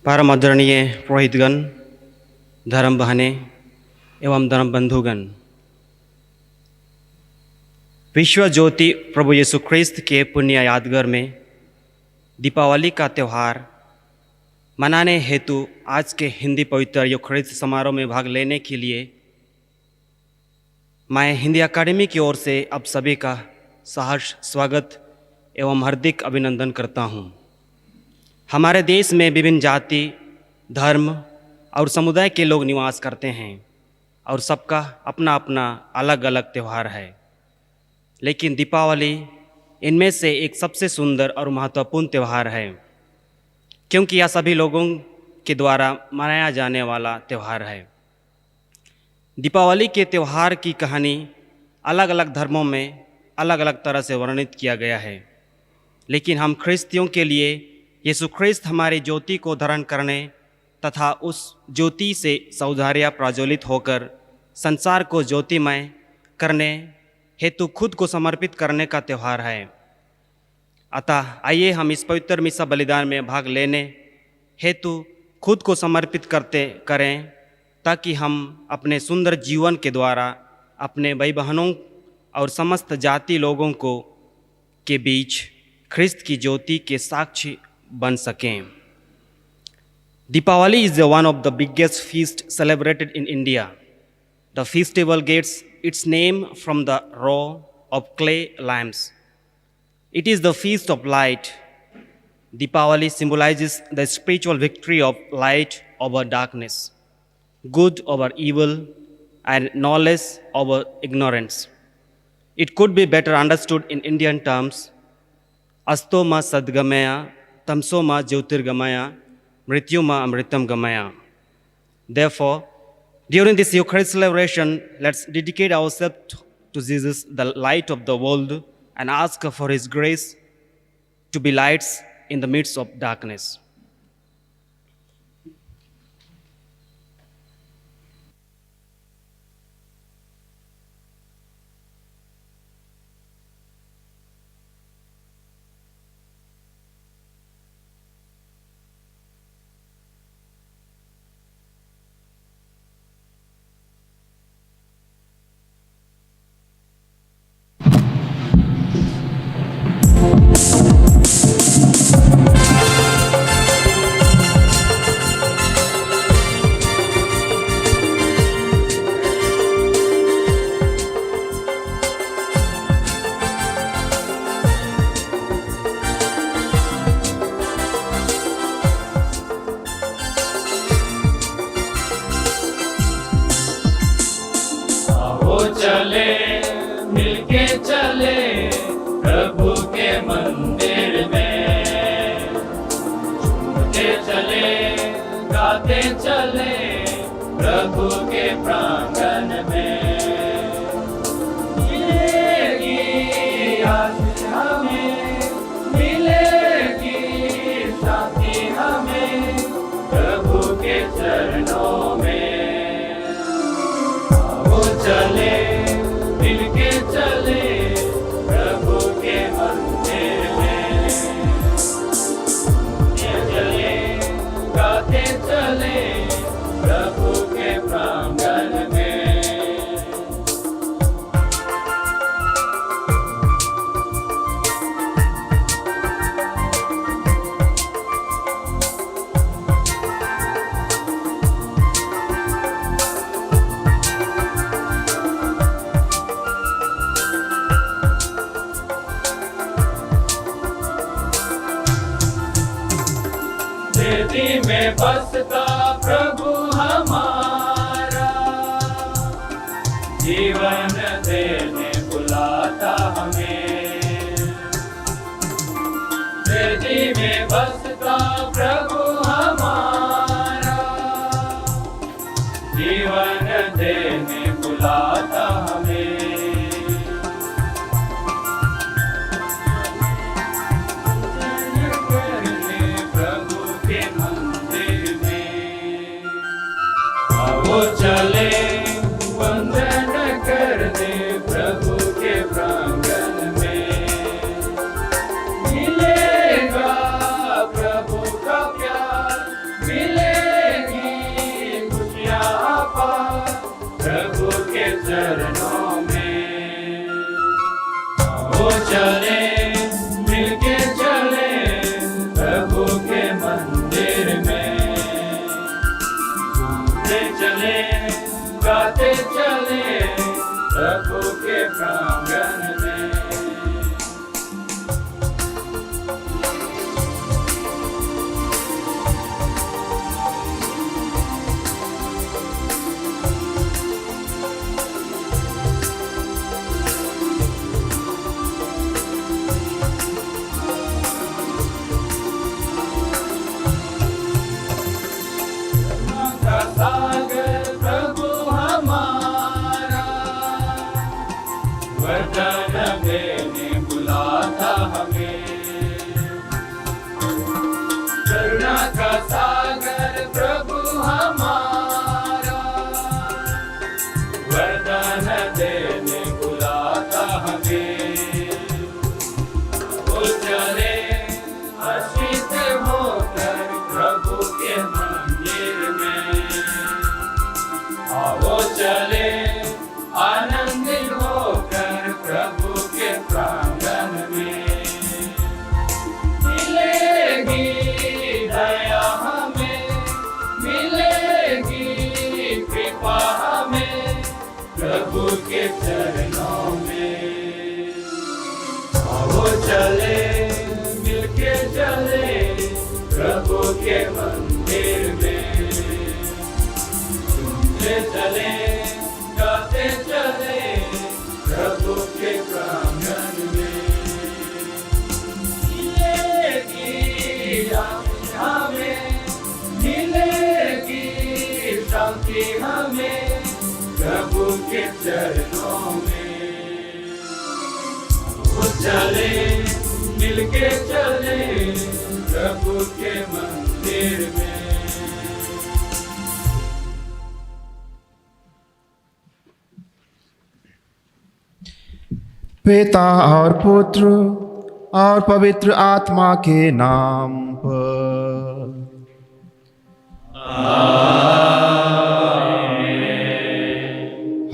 परम आदरणीय पुरोहितगण, धर्म बहने एवं धर्म बंधुगण, विश्व ज्योति प्रभु यीशु ख्रिस्त के पुण्य यादगार में दीपावली का त्यौहार मनाने हेतु आज के हिंदी पवित्र यूखरिस्त समारोह में भाग लेने के लिए मैं हिंदी अकादमी की ओर से आप सभी का सहर्ष स्वागत एवं हार्दिक अभिनंदन करता हूँ। हमारे देश में विभिन्न जाति, धर्म और समुदाय के लोग निवास करते हैं और सबका अपना अपना अलग अलग त्यौहार है, लेकिन दीपावली इनमें से एक सबसे सुंदर और महत्वपूर्ण त्यौहार है, क्योंकि यह सभी लोगों के द्वारा मनाया जाने वाला त्यौहार है। दीपावली के त्यौहार की कहानी अलग अलग धर्मों में अलग अलग तरह से वर्णित किया गया है, लेकिन हम ख्रिस्तियों के लिए यीशु ख्रिस्त हमारी ज्योति को धारण करने तथा उस ज्योति से सौंदर्य प्रज्वलित होकर संसार को ज्योतिमय करने हेतु खुद को समर्पित करने का त्यौहार है। अतः आइए हम इस पवित्र मिसा बलिदान में भाग लेने हेतु खुद को समर्पित करें, ताकि हम अपने सुंदर जीवन के द्वारा अपने भाई बहनों और समस्त जाति लोगों को के बीच ख्रिस्त की ज्योति के साक्षी बन सकें। Deepavali is one of the biggest feasts celebrated in India. The festival gets its name from the row of clay lamps. It is the feast of light. Deepavali symbolizes the spiritual victory of light over darkness, good over evil, and knowledge over ignorance. It could be better understood in Indian terms: Asto ma sadgamaya, tamso ma jyotirgamaya, mrityu ma amritam gamaya. Therefore, during this Eucharist celebration, let's dedicate ourselves to Jesus, the light of the world, and ask for His grace to be lights in the midst of darkness. चले मिलके चले प्रभु के मंदिर में, झूमते चले गाते चले प्रभु के प्रांगण में। मिलेगी आशीष हमें, मिलेगी शांति हमें प्रभु के चरणों में। चले मिलके चले प्रभु के मंदिर में, चले गाते चले प्रभु के प्रांगण में। हृदय में बसता प्रभु हमारा, जीवन देने बुलाता हमें। हृदय में बसता प्रभु हमारा, जीवन देने बुलाता हमें। वो चले वंदन कर दे प्रभु के प्रांगण में, मिलेगा प्रभु का प्यार। प्रभु के प्रांगण में। सागर प्रभु हमारा वरदान देने बुलाता हमें। करुणा का सागर प्रभु हमारा वरदान देने बुलाता हमें। वो चले हर्षित होकर प्रभु के मंदिर में। वो चले आनंदित होकर प्रभु के प्रांगण में। मिलेगी दया हमें, मिलेगी कृपा हमें प्रभु के चरणों में। वो चले मिलके चले प्रभु के मंदिर में। चले गाते चले प्रभु के प्रांगण में। मिलेगी हमें, मिलेगी शांति हमें प्रभु के चरणों में। वो चले मिलके चले प्रभु के मंदिर में। पिता और पुत्र और पवित्र आत्मा के नाम पर।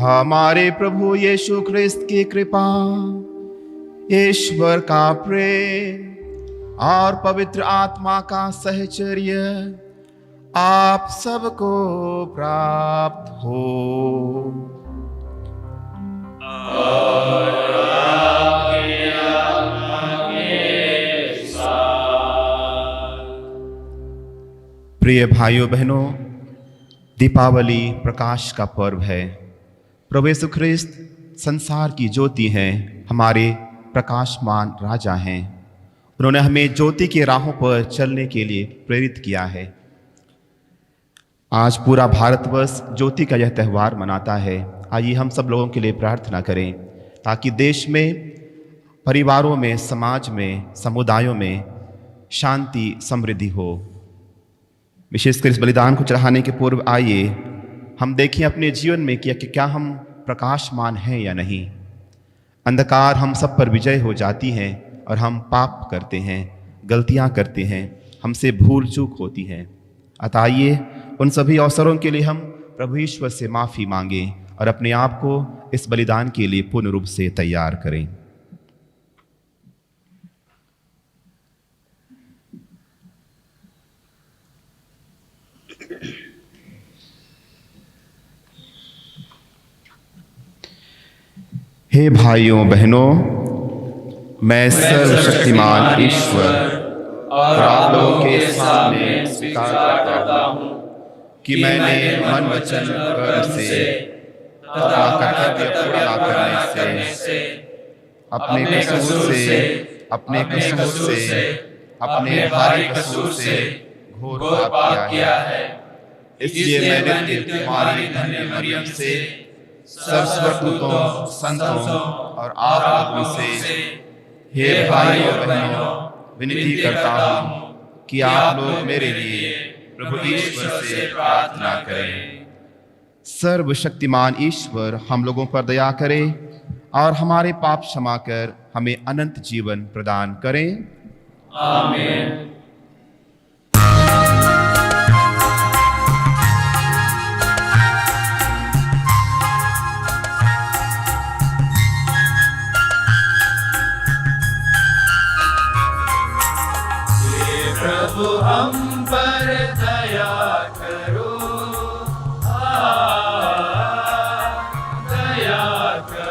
हमारे प्रभु यीशु ख्रिस्त की कृपा, ईश्वर का प्रेम और पवित्र आत्मा का सहचर्य आप सबको प्राप्त हो। प्रिय भाइयों बहनों, दीपावली प्रकाश का पर्व है। प्रभु यीशु ख्रिस्त संसार की ज्योति हैं, हमारे प्रकाशमान राजा हैं। उन्होंने हमें ज्योति की राहों पर चलने के लिए प्रेरित किया है। आज पूरा भारतवर्ष ज्योति का यह त्यौहार मनाता है। आइए हम सब लोगों के लिए प्रार्थना करें ताकि देश में, परिवारों में, समाज में, समुदायों में शांति समृद्धि हो। विशेषकर इस बलिदान को चढ़ाने के पूर्व आइए हम देखें अपने जीवन में कि क्या हम प्रकाशमान हैं या नहीं। अंधकार हम सब पर विजय हो जाती है और हम पाप करते हैं, गलतियां करते हैं, हमसे भूल चूक होती है। अतः आइए उन सभी अवसरों के लिए हम प्रभु ईश्वर से माफ़ी मांगें और अपने आप को इस बलिदान के लिए पूर्ण रूप से तैयार करें। हे भाइयों बहनों, मैं सर्वशक्तिमान ईश्वर और आप लोगों के सामने स्वीकार करता हूँ कि मैंने मन वचन कर्म से तथा कर्तव्य पूरा करने से, अपने कसूर से, अपने भारी कसूर से घोर पाप किया है। इसलिए मैंने तुम्हारी धन्य मरियम से, सब स्वर्गदूतों, संतों और आप लोगों से, हे भाइयों बहनों, विनती करता हूँ कि आप लोग मेरे लिए प्रभु ईश्वर से प्रार्थना करें। सर्वशक्तिमान ईश्वर हम लोगों पर दया करे और हमारे पाप क्षमा कर हमें अनंत जीवन प्रदान करें। आमीन। प्रभु हम पर दया करो, दया करो।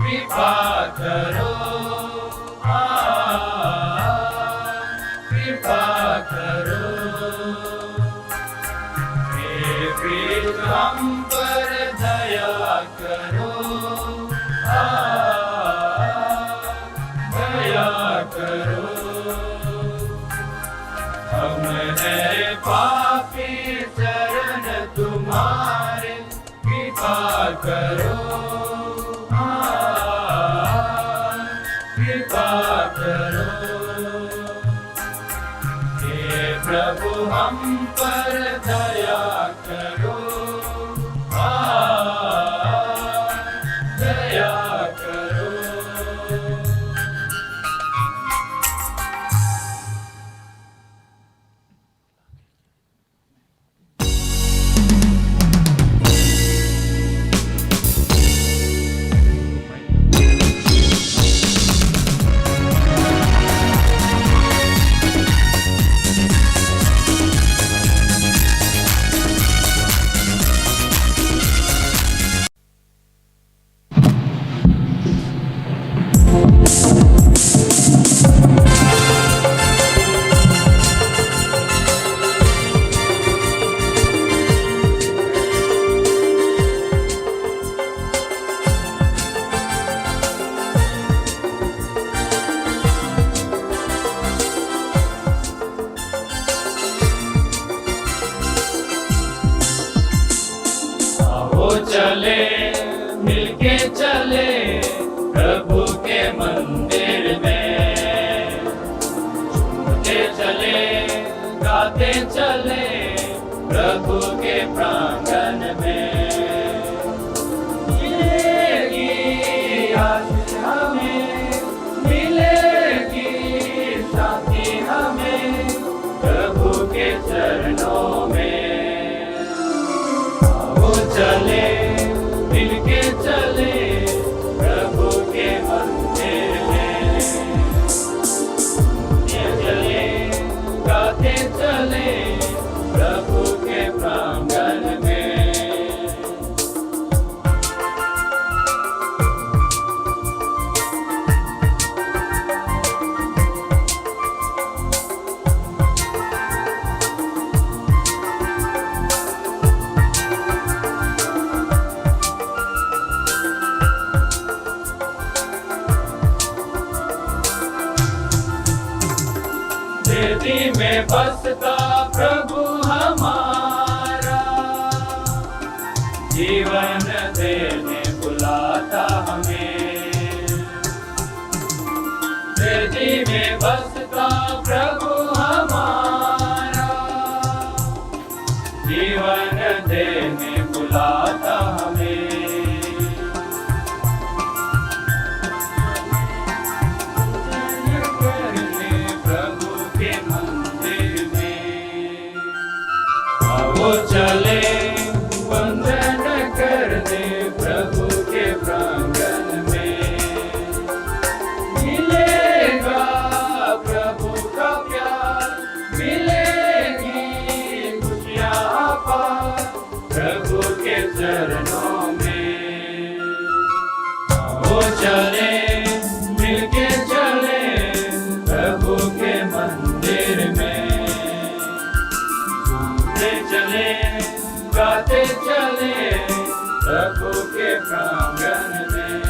कृपा करो, कृपा करो। हे प्रीत हम पर दया करो, दया करो। हम है पापी चरण तुम्हारे, कृपा करो, कृपा करो। हे प्रभु हम पर दया करो, दया करो। आओ चले, मिलके चले प्रभु के मंदिर में, झूमते चले, गाते चले प्रभु के प्रांगण में। मिलेगी आशीष हमें, मिलेगी शांति हमें प्रभु के चरणों में। चले, मिलके चले प्रभु के मंदिर में, चले, गाते चले प्रभु के प्रांगण में। वेदी में बसता प्रभु हमारा, जीवन देने बुलाता हमें। वेदी में बसता प्रभु हमारा, जीवन देने बुलाता हमें। वो चले, वंदन कर दे प्रभु के प्रांगण में। मिलेगा प्रभु का प्यार, मिलेगी खुशियाँ पार प्रभु के चरणों में। वो चले, मिलके चले प्रभु के मंदिर में, चले, गाते चले प्रभु के प्रांगण में।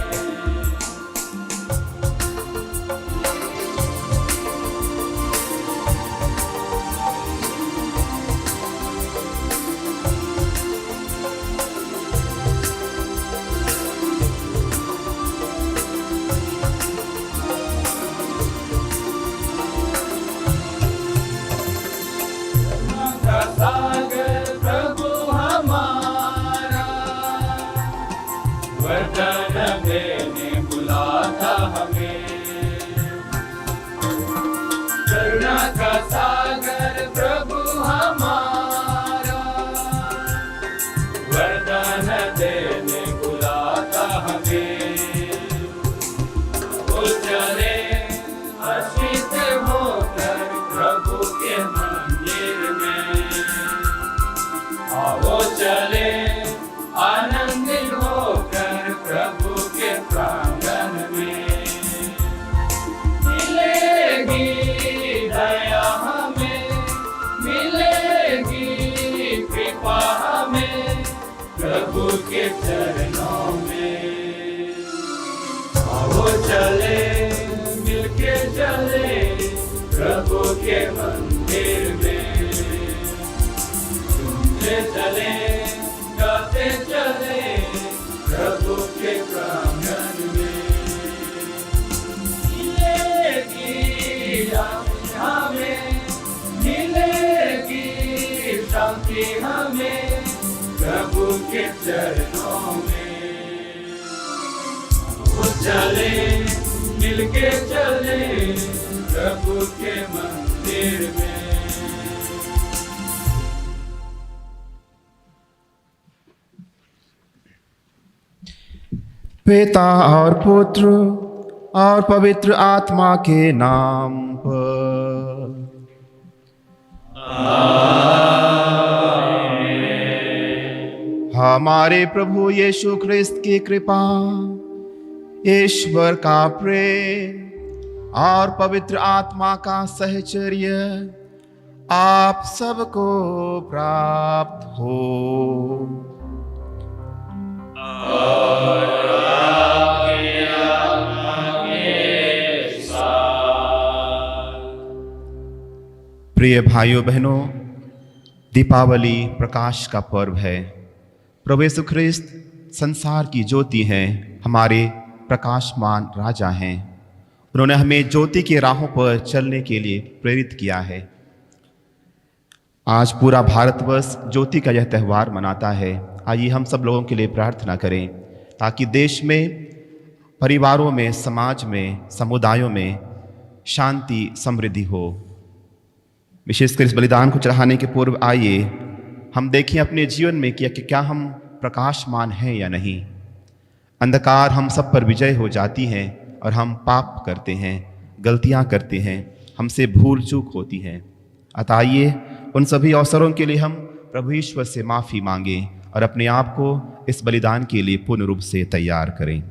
सागर प्रभु हमारा, वरदान के चरणों में। आओ चले मिलके चले प्रभु के मंदिर में। सुनते चले गाते चले प्रभु के प्रांगण में। मिलेगी हमें, मिलेगी शांति हमें प्रभु के चरणों में। वो चले मिलके चले प्रभु के मंदिर में। पिता और पुत्र और पवित्र आत्मा के नाम पर। हमारे प्रभु यीशु ख्रिस्त की कृपा, ईश्वर का प्रेम और पवित्र आत्मा का सहचर्य आप सबको प्राप्त हो। प्रिय भाइयों बहनों, दीपावली प्रकाश का पर्व है। प्रभु यीशु ख्रिस्त संसार की ज्योति हैं, हमारे प्रकाशमान राजा हैं। उन्होंने हमें ज्योति की राहों पर चलने के लिए प्रेरित किया है। आज पूरा भारतवर्ष ज्योति का यह त्यौहार मनाता है। आइए हम सब लोगों के लिए प्रार्थना करें ताकि देश में, परिवारों में, समाज में, समुदायों में शांति समृद्धि हो। विशेषकर इस बलिदान को चढ़ाने के पूर्व आइए हम देखें अपने जीवन में कि क्या हम प्रकाशमान हैं या नहीं। अंधकार हम सब पर विजय हो जाती है और हम पाप करते हैं, गलतियां करते हैं, हमसे भूल चूक होती है। अतः आइए उन सभी अवसरों के लिए हम प्रभु ईश्वर से माफ़ी मांगें और अपने आप को इस बलिदान के लिए पूर्ण रूप से तैयार करें।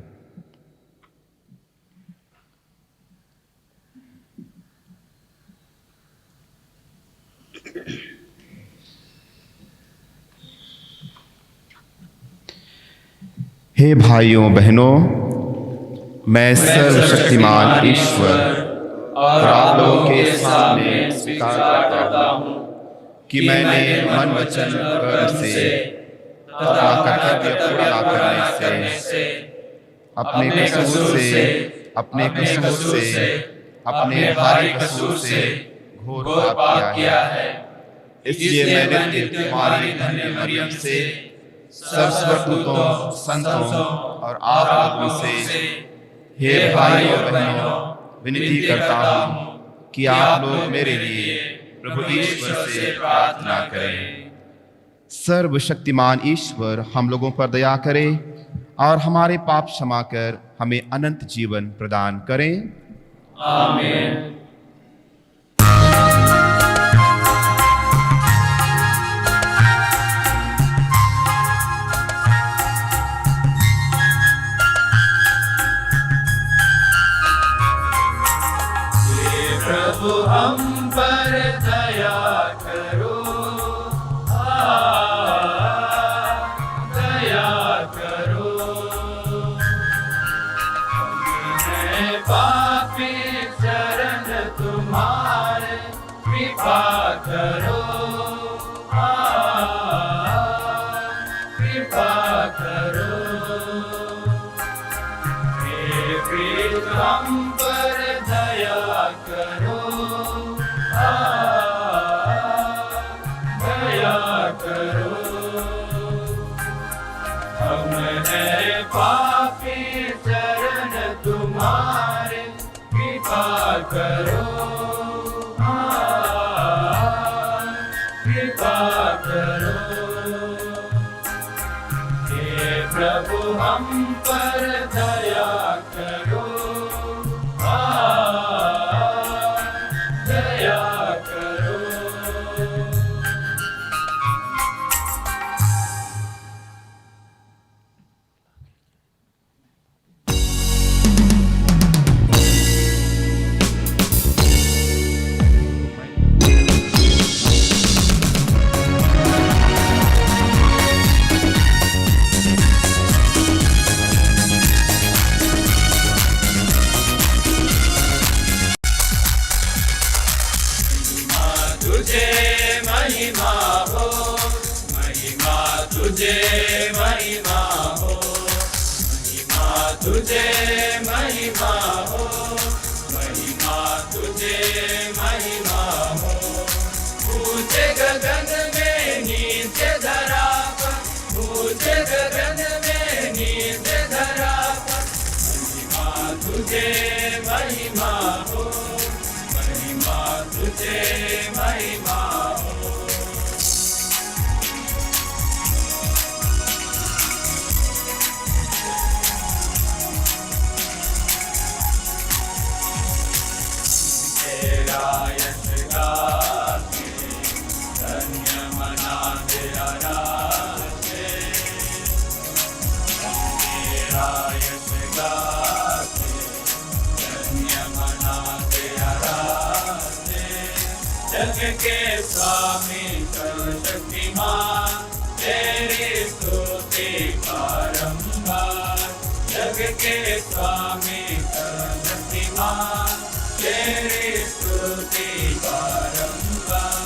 हे भाइयों बहनों, मैं सर्वशक्तिमान ईश्वर और आप लोगों के सामने स्वीकार करता हूँ कि मैंने मन वचन कर्म से तथा कर्तव्य पूरा ना करने से, अपने कसूर से, अपने भारी कसूर से घोर पाप किया है। इसलिए मैंने तुम्हारी धन्य मरियम से, सब स्वर्गदूतों, संतों और आप लोगों से, हे भाइयों बहनों, विनती करता हूँ कि आप लोग मेरे लिए प्रभु ईश्वर से प्रार्थना करें। सर्वशक्तिमान ईश्वर हम लोगों पर दया करे और हमारे पाप क्षमा कर हमें अनंत जीवन प्रदान करें। आमीन। प्रभु हम पर दया करो, दया करो। मैं पापी शरण तुम्हारे, कृपा करो, कृपा करो। हे कृष्ण हम पर दया करो, दया करो। हम हैं पापी शरण तुम्हारे, कृपा करो, कृपा करो। हे प्रभु हम पर दया करो, दया करो। महिमा हो, महिमा तुझे महिमा हो। ऊंचे गगन में नीचे धरा पर, ऊंचे गगन में नीचे धरा पर, महिमा तुझे महिमा हो, महिमा तुझे महिमा हो। तेरा यश गाके धन्य मना तेरा राजे, तेरा यश गाके धन्य मना तेरा राजे। जग के स्वामी सर्वशक्तिमान तेरी स्तुति बारंबार, जग के स्वामी सर्वशक्तिमान तेरी स्तुति बारंबार।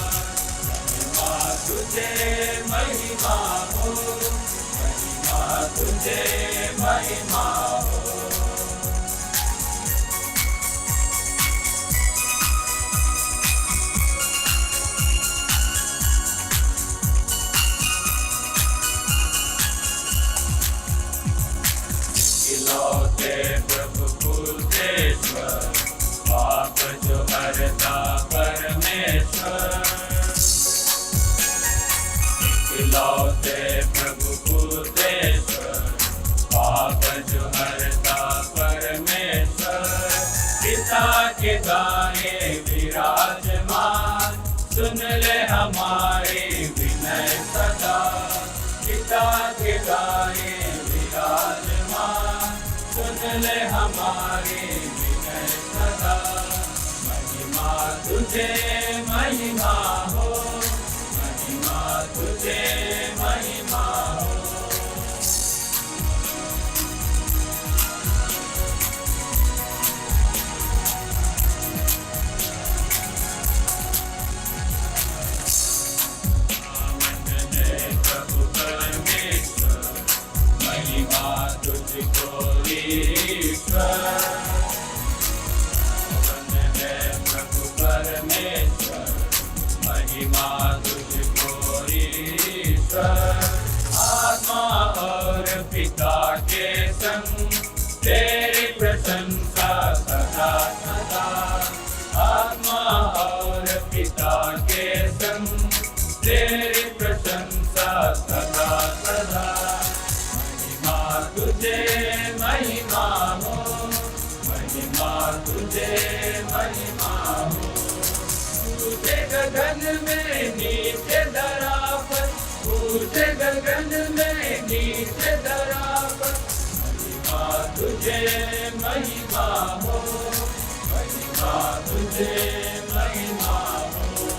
महिमा तुझे महिमा हो, महिमा तुझे महिमा हो। इकलौते प्रभु पूजेश्वर, पाप जो हरता परमेश्वर। इकलौते प्रभु पूजेश्वर, पाप जो हरता परमेश्वर। पिता के दाएं विराजमान, सुन ले हमारी विनय सदा। पिता के दाएं विराजमान, सुन ले हमारी विनय सदा। महिमा तुझे महिमा हो, महिमा तुझे महिमा हो। वंदने प्रभु परमेश्वर, महिमा तुझको ईश्वर। वंदने प्रभु परमेश्वर, महिमा तुझको ईश्वर। आत्मा और पिता के संग तेरी प्रशंसा सदा सदा। आत्मा और पिता के संग तेरी प्रशंसा सदा सदा। महिमा तुझे महिमा हो, महिमा तुझे महिमा हो। ऊंचे गगन में नीचे धरा पर, ऊंचे गगन में नीचे धरा पर, महिमा तुझे महिमा हो, महिमा तुझे महिमा हो।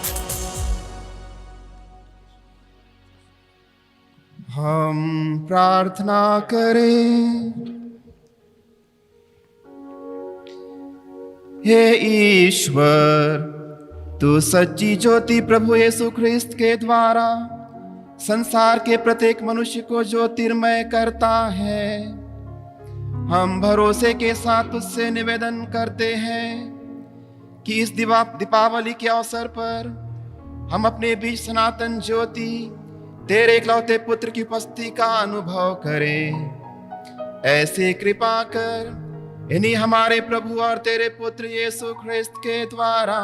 हम प्रार्थना करें। हे ईश्वर, तू सच्ची ज्योति प्रभु यीशु ख्रिस्त के द्वारा संसार के प्रत्येक मनुष्य को ज्योतिर्मय करता है। हम भरोसे के साथ तुझसे निवेदन करते हैं कि इस दीपावली के अवसर पर हम अपने बीच सनातन ज्योति तेरे इकलौते पुत्र की उपस्थिति का अनुभव करें। ऐसे कृपा कर इन्हीं हमारे प्रभु और तेरे पुत्र यीशु ख्रिस्त के द्वारा,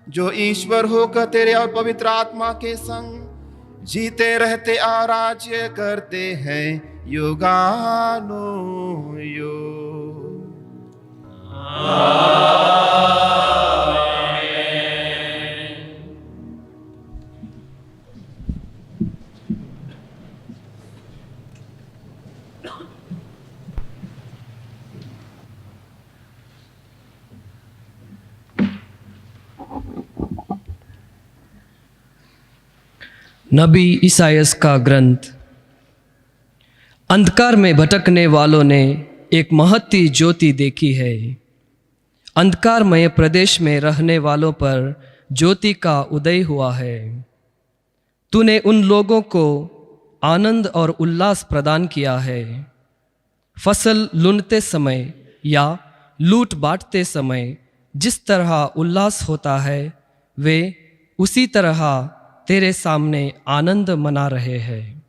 जो ईश्वर होकर तेरे और पवित्र आत्मा के संग जीते रहते और राज्य करते हैं युगानुयुग। नबी ईसायास का ग्रंथ। अंधकार में भटकने वालों ने एक महती ज्योति देखी है। अंधकारमय प्रदेश में रहने वालों पर ज्योति का उदय हुआ है। तूने उन लोगों को आनंद और उल्लास प्रदान किया है। फसल लुनते समय या लूट बांटते समय जिस तरह उल्लास होता है, वे उसी तरह तेरे सामने आनंद मना रहे हैं।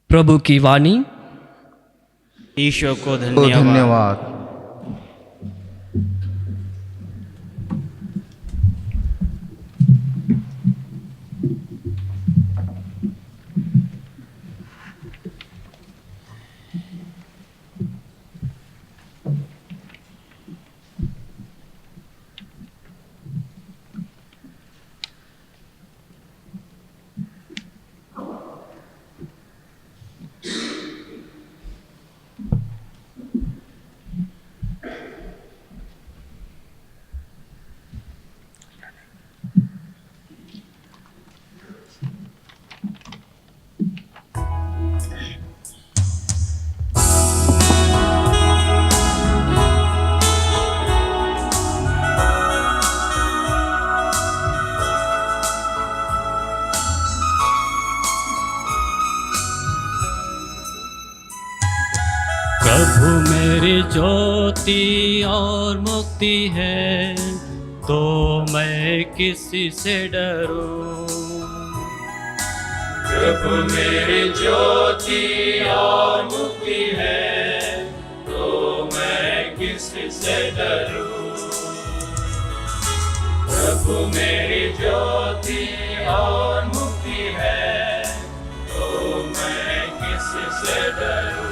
प्रभु की वाणी। ईश्वर को को धन्यवाद। धन्यवाद। प्रभु मेरी ज्योति और मुक्ति है, तो मैं किसी से डरूं। प्रभु मेरी ज्योति और मुक्ति है, तो मैं किसी से डरूं। प्रभु मेरी ज्योति और मुक्ति है, तो मैं किसी से डरूं।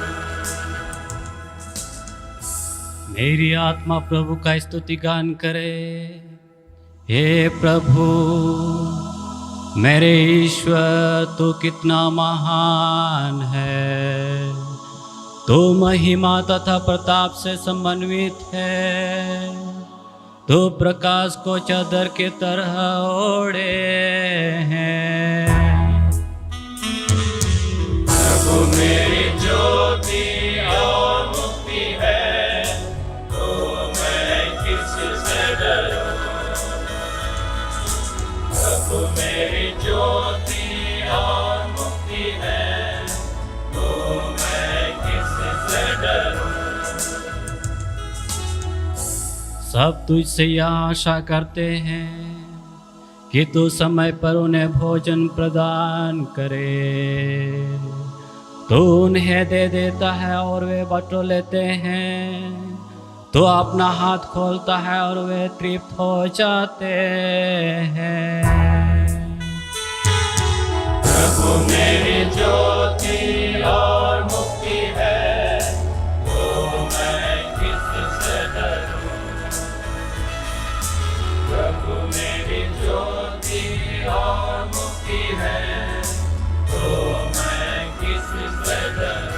मेरी आत्मा प्रभु का स्तुति गान करे। हे प्रभु मेरे ईश्वर, तू कितना महान है। तू महिमा तथा प्रताप से समन्वित है। तू प्रकाश को चादर की तरह ओढ़े हैं। प्रभु मेरी ज्योति और मुक्ति है, तो मैं किसी से डरूं। प्रभु मेरी ज्योति और मुक्ति है, तो मैं किसी से डरूं। सब तुझसे यह आशा करते हैं कि तू समय पर उन्हें भोजन प्रदान करे। तू उन्हें दे देता है और वे बटोर लेते हैं। तो अपना हाथ खोलता है और वे तृप्त हो जाते हैं। प्रभु मेरी ज्योति और मुक्ति है, तो मैं किससे डरूं। प्रभु मेरी ज्योति और मुक्ति है, तो मैं किससे डरूं।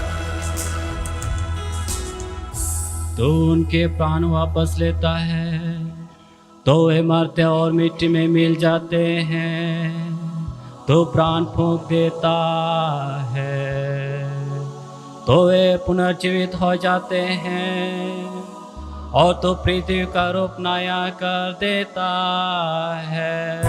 तो उनके प्राण वापस लेता है, तो वे मरते और मिट्टी में मिल जाते हैं। तो प्राण फूंक देता है, तो वे पुनर्जीवित हो जाते हैं। और तो पृथ्वी का रूप नया कर देता है।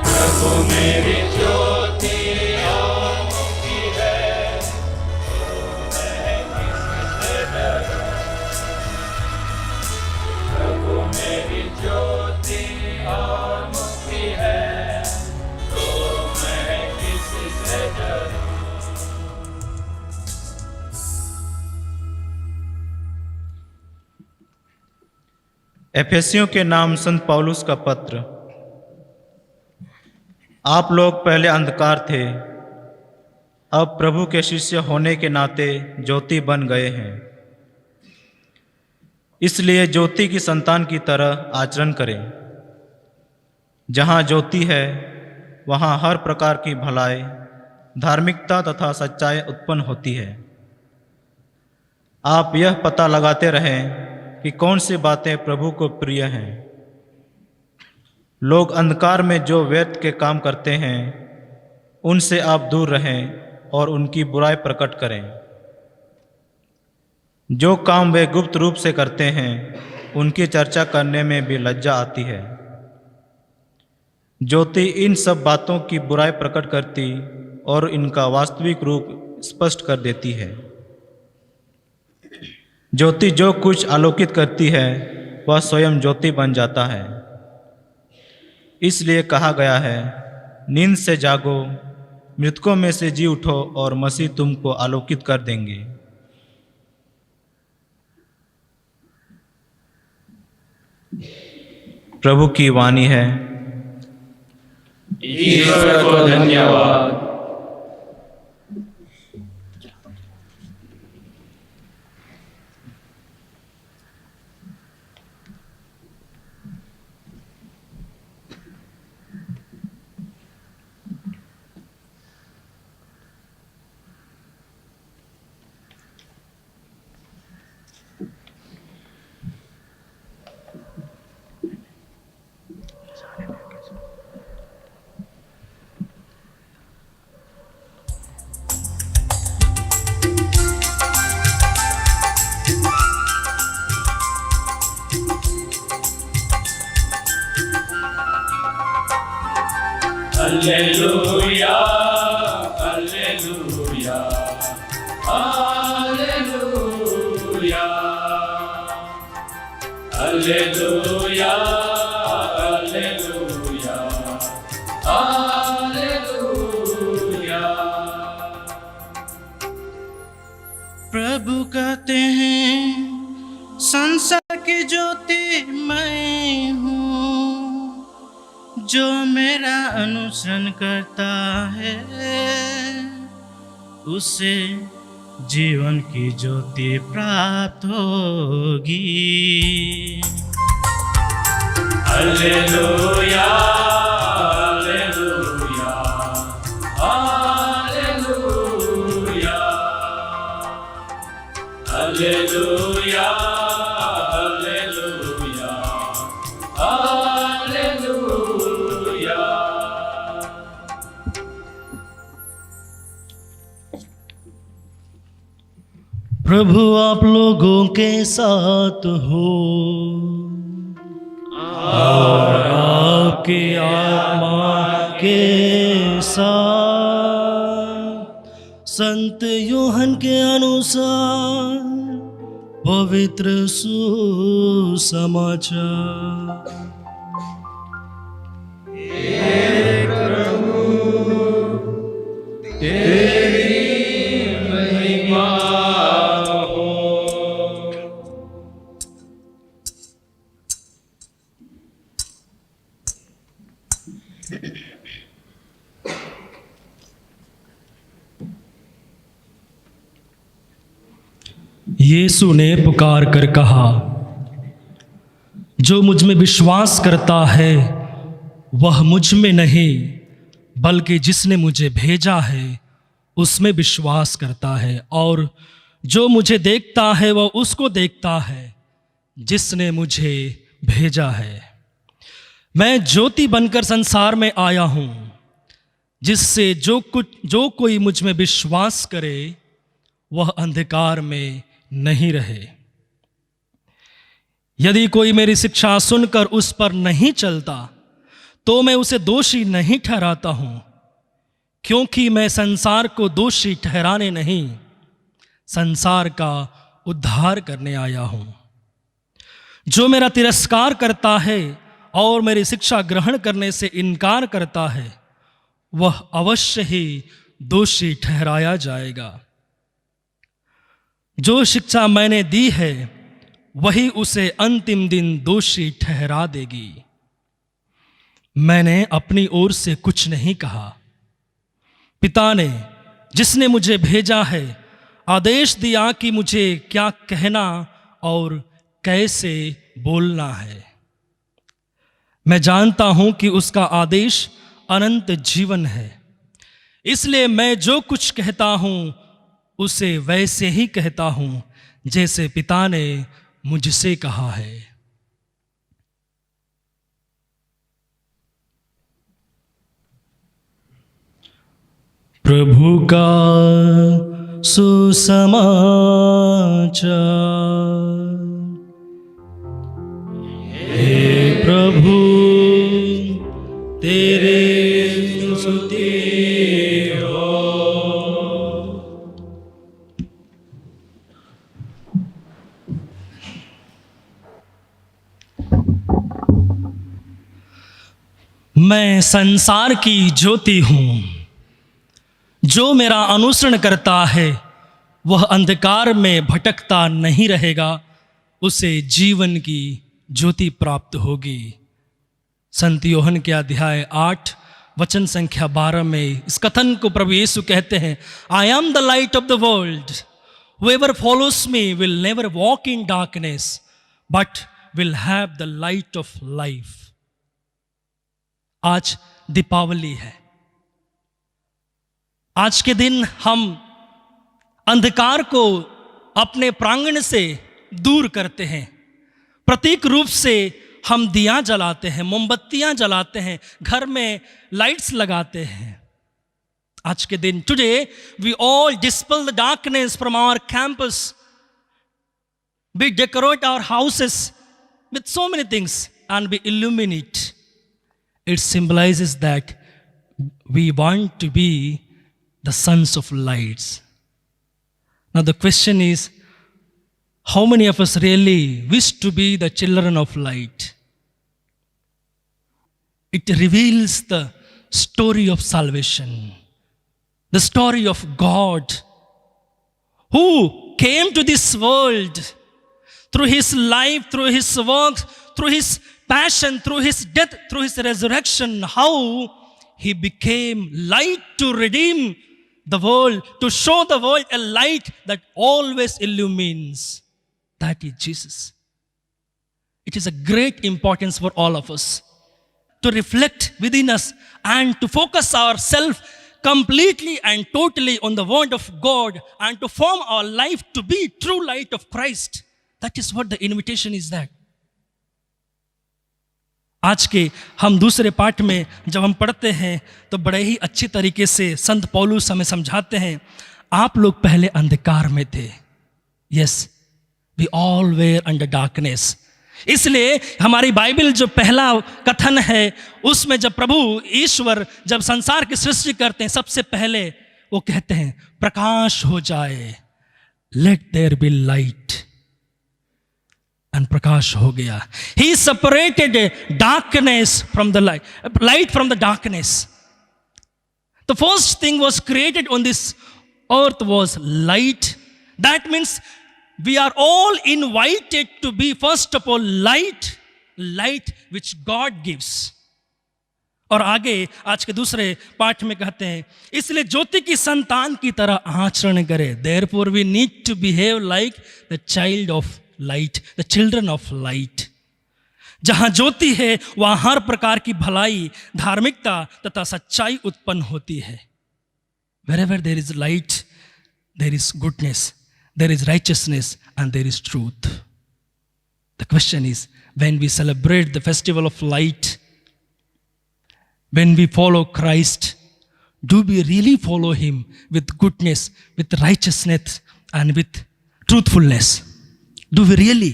प्रभु मेरी ज्योति और मुक्ति है, तो मैं किससे डरूं। प्रभु मेरी ज्योति और मुक्ति है, तो मैं किससे डरूं। एफेसियों के नाम संत पौलुस का पत्र। आप लोग पहले अंधकार थे, अब प्रभु के शिष्य होने के नाते ज्योति बन गए हैं। इसलिए ज्योति की संतान की तरह आचरण करें। जहाँ ज्योति है, वहाँ हर प्रकार की भलाई, धार्मिकता तथा सच्चाई उत्पन्न होती है। आप यह पता लगाते रहें कि कौन सी बातें प्रभु को प्रिय हैं। लोग अंधकार में जो व्यर्थ के काम करते हैं, उनसे आप दूर रहें और उनकी बुराई प्रकट करें। जो काम वे गुप्त रूप से करते हैं, उनकी चर्चा करने में भी लज्जा आती है। ज्योति इन सब बातों की बुराई प्रकट करती और इनका वास्तविक रूप स्पष्ट कर देती है। ज्योति जो कुछ आलोकित करती है वह स्वयं ज्योति बन जाता है। इसलिए कहा गया है, नींद से जागो, मृतकों में से जी उठो और मसीह तुमको आलोकित कर देंगे। प्रभु की वाणी है। ईश्वर को धन्यवाद। Alleluia, Alleluia, Alleluia, Alleluia, Alleluia, Alleluia। प्रभु कहते हैं, संसार की ज्योति मैं हूँ, जो मेरा अनुसरण करता है उसे जीवन की ज्योति प्राप्त होगी। Alleluia, Alleluia, Alleluia, Alleluia, Alleluia, Alleluia। प्रभु आप लोगों के साथ हो और आपकी आत्मा के साथ। संत यूहन्ना के अनुसार पवित्र सुसमाचार। यीशु ने पुकार कर कहा, जो मुझ में विश्वास करता है वह मुझ में नहीं बल्कि जिसने मुझे भेजा है उसमें विश्वास करता है, और जो मुझे देखता है वह उसको देखता है जिसने मुझे भेजा है। मैं ज्योति बनकर संसार में आया हूँ, जिससे जो कोई मुझ में विश्वास करे वह अंधकार में नहीं रहे। यदि कोई मेरी शिक्षा सुनकर उस पर नहीं चलता तो मैं उसे दोषी नहीं ठहराता हूं, क्योंकि मैं संसार को दोषी ठहराने नहीं, संसार का उद्धार करने आया हूं। जो मेरा तिरस्कार करता है और मेरी शिक्षा ग्रहण करने से इनकार करता है वह अवश्य ही दोषी ठहराया जाएगा। जो शिक्षा मैंने दी है वही उसे अंतिम दिन दोषी ठहरा देगी। मैंने अपनी ओर से कुछ नहीं कहा, पिता ने जिसने मुझे भेजा है आदेश दिया कि मुझे क्या कहना और कैसे बोलना है। मैं जानता हूं कि उसका आदेश अनंत जीवन है, इसलिए मैं जो कुछ कहता हूं उसे वैसे ही कहता हूं जैसे पिता ने मुझसे कहा है। प्रभु का सुसमाचार। हे प्रभु तेरे स्तुति हो। मैं संसार की ज्योति हूँ, जो मेरा अनुसरण करता है वह अंधकार में भटकता नहीं रहेगा, उसे जीवन की ज्योति प्राप्त होगी। संत योहन के अध्याय 8 वचन संख्या 12 में इस कथन को प्रभु यीशु कहते हैं, I am the light of the world, whoever follows me will never walk in darkness but will have the light of life। आज दीपावली है। आज के दिन हम अंधकार को अपने प्रांगण से दूर करते हैं। प्रतीक रूप से हम दिया जलाते हैं, मोमबत्तियां जलाते हैं, घर में लाइट्स लगाते हैं। आज के दिन today we all dispel the darkness from our campus, we decorate our houses with so many things and we illuminate. It symbolizes that we want to be the sons of lights. Now the question is, how many of us really wish to be the children of light? It reveals the story of salvation, the story of God who came to this world through his life, through his work, through his passion, through his death, through his resurrection, how he became light to redeem the world, to show the world a light that always illumines. That is Jesus. It is a great importance for all of us to reflect within us and to focus ourselves completely and totally on the word of God and to form our life to be true light of Christ. That is what the invitation is that. आज के हम दूसरे पाठ में जब हम पढ़ते हैं तो बड़े ही अच्छी तरीके से संत पौलुस हमें समझाते हैं, आप लोग पहले अंधकार में थे। Yes, we all were under darkness. इसलिए हमारी बाइबल जो पहला कथन है उसमें जब प्रभु ईश्वर जब संसार की सृष्टि करते हैं, सबसे पहले वो कहते हैं प्रकाश हो जाए, let there be light, and प्रकाश हो गया। He separated darkness from the light, light from the darkness. The first thing was created on this earth was light. That means we are all invited to be first of all light which God gives। और आगे आज के दूसरे पाठ में कहते हैं, इसलिए ज्योति की संतान की तरह आचरण करें। Therefore we need to behave like the child of light, the children of light। जहां ज्योति है वहां हर प्रकार की भलाई, धार्मिकता तथा सच्चाई उत्पन्न होती है। Wherever there is light, there is goodness, there is righteousness, and there is truth। The question is, when we celebrate the festival of light, when we follow Christ, do we really follow him with goodness, with righteousness, and with truthfulness? Do we really?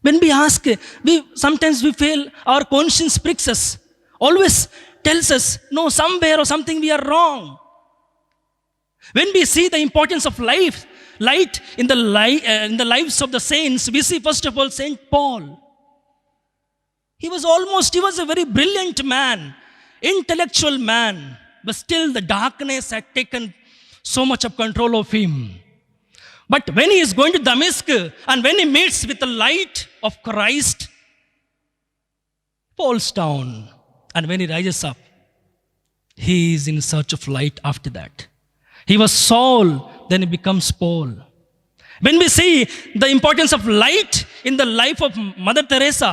When we ask, sometimes we feel our conscience pricks us, always tells us, no, somewhere or something we are wrong. When we see the importance of light in the lives of the saints, we see first of all Saint Paul. He was a very brilliant man, intellectual man, but still the darkness had taken so much of control of him. But when he is going to Damascus and when he meets with the light of Christ, falls down, and when he rises up, he is in search of light after that. He was Saul, then he becomes Paul. When we see the importance of light in the life of Mother Teresa,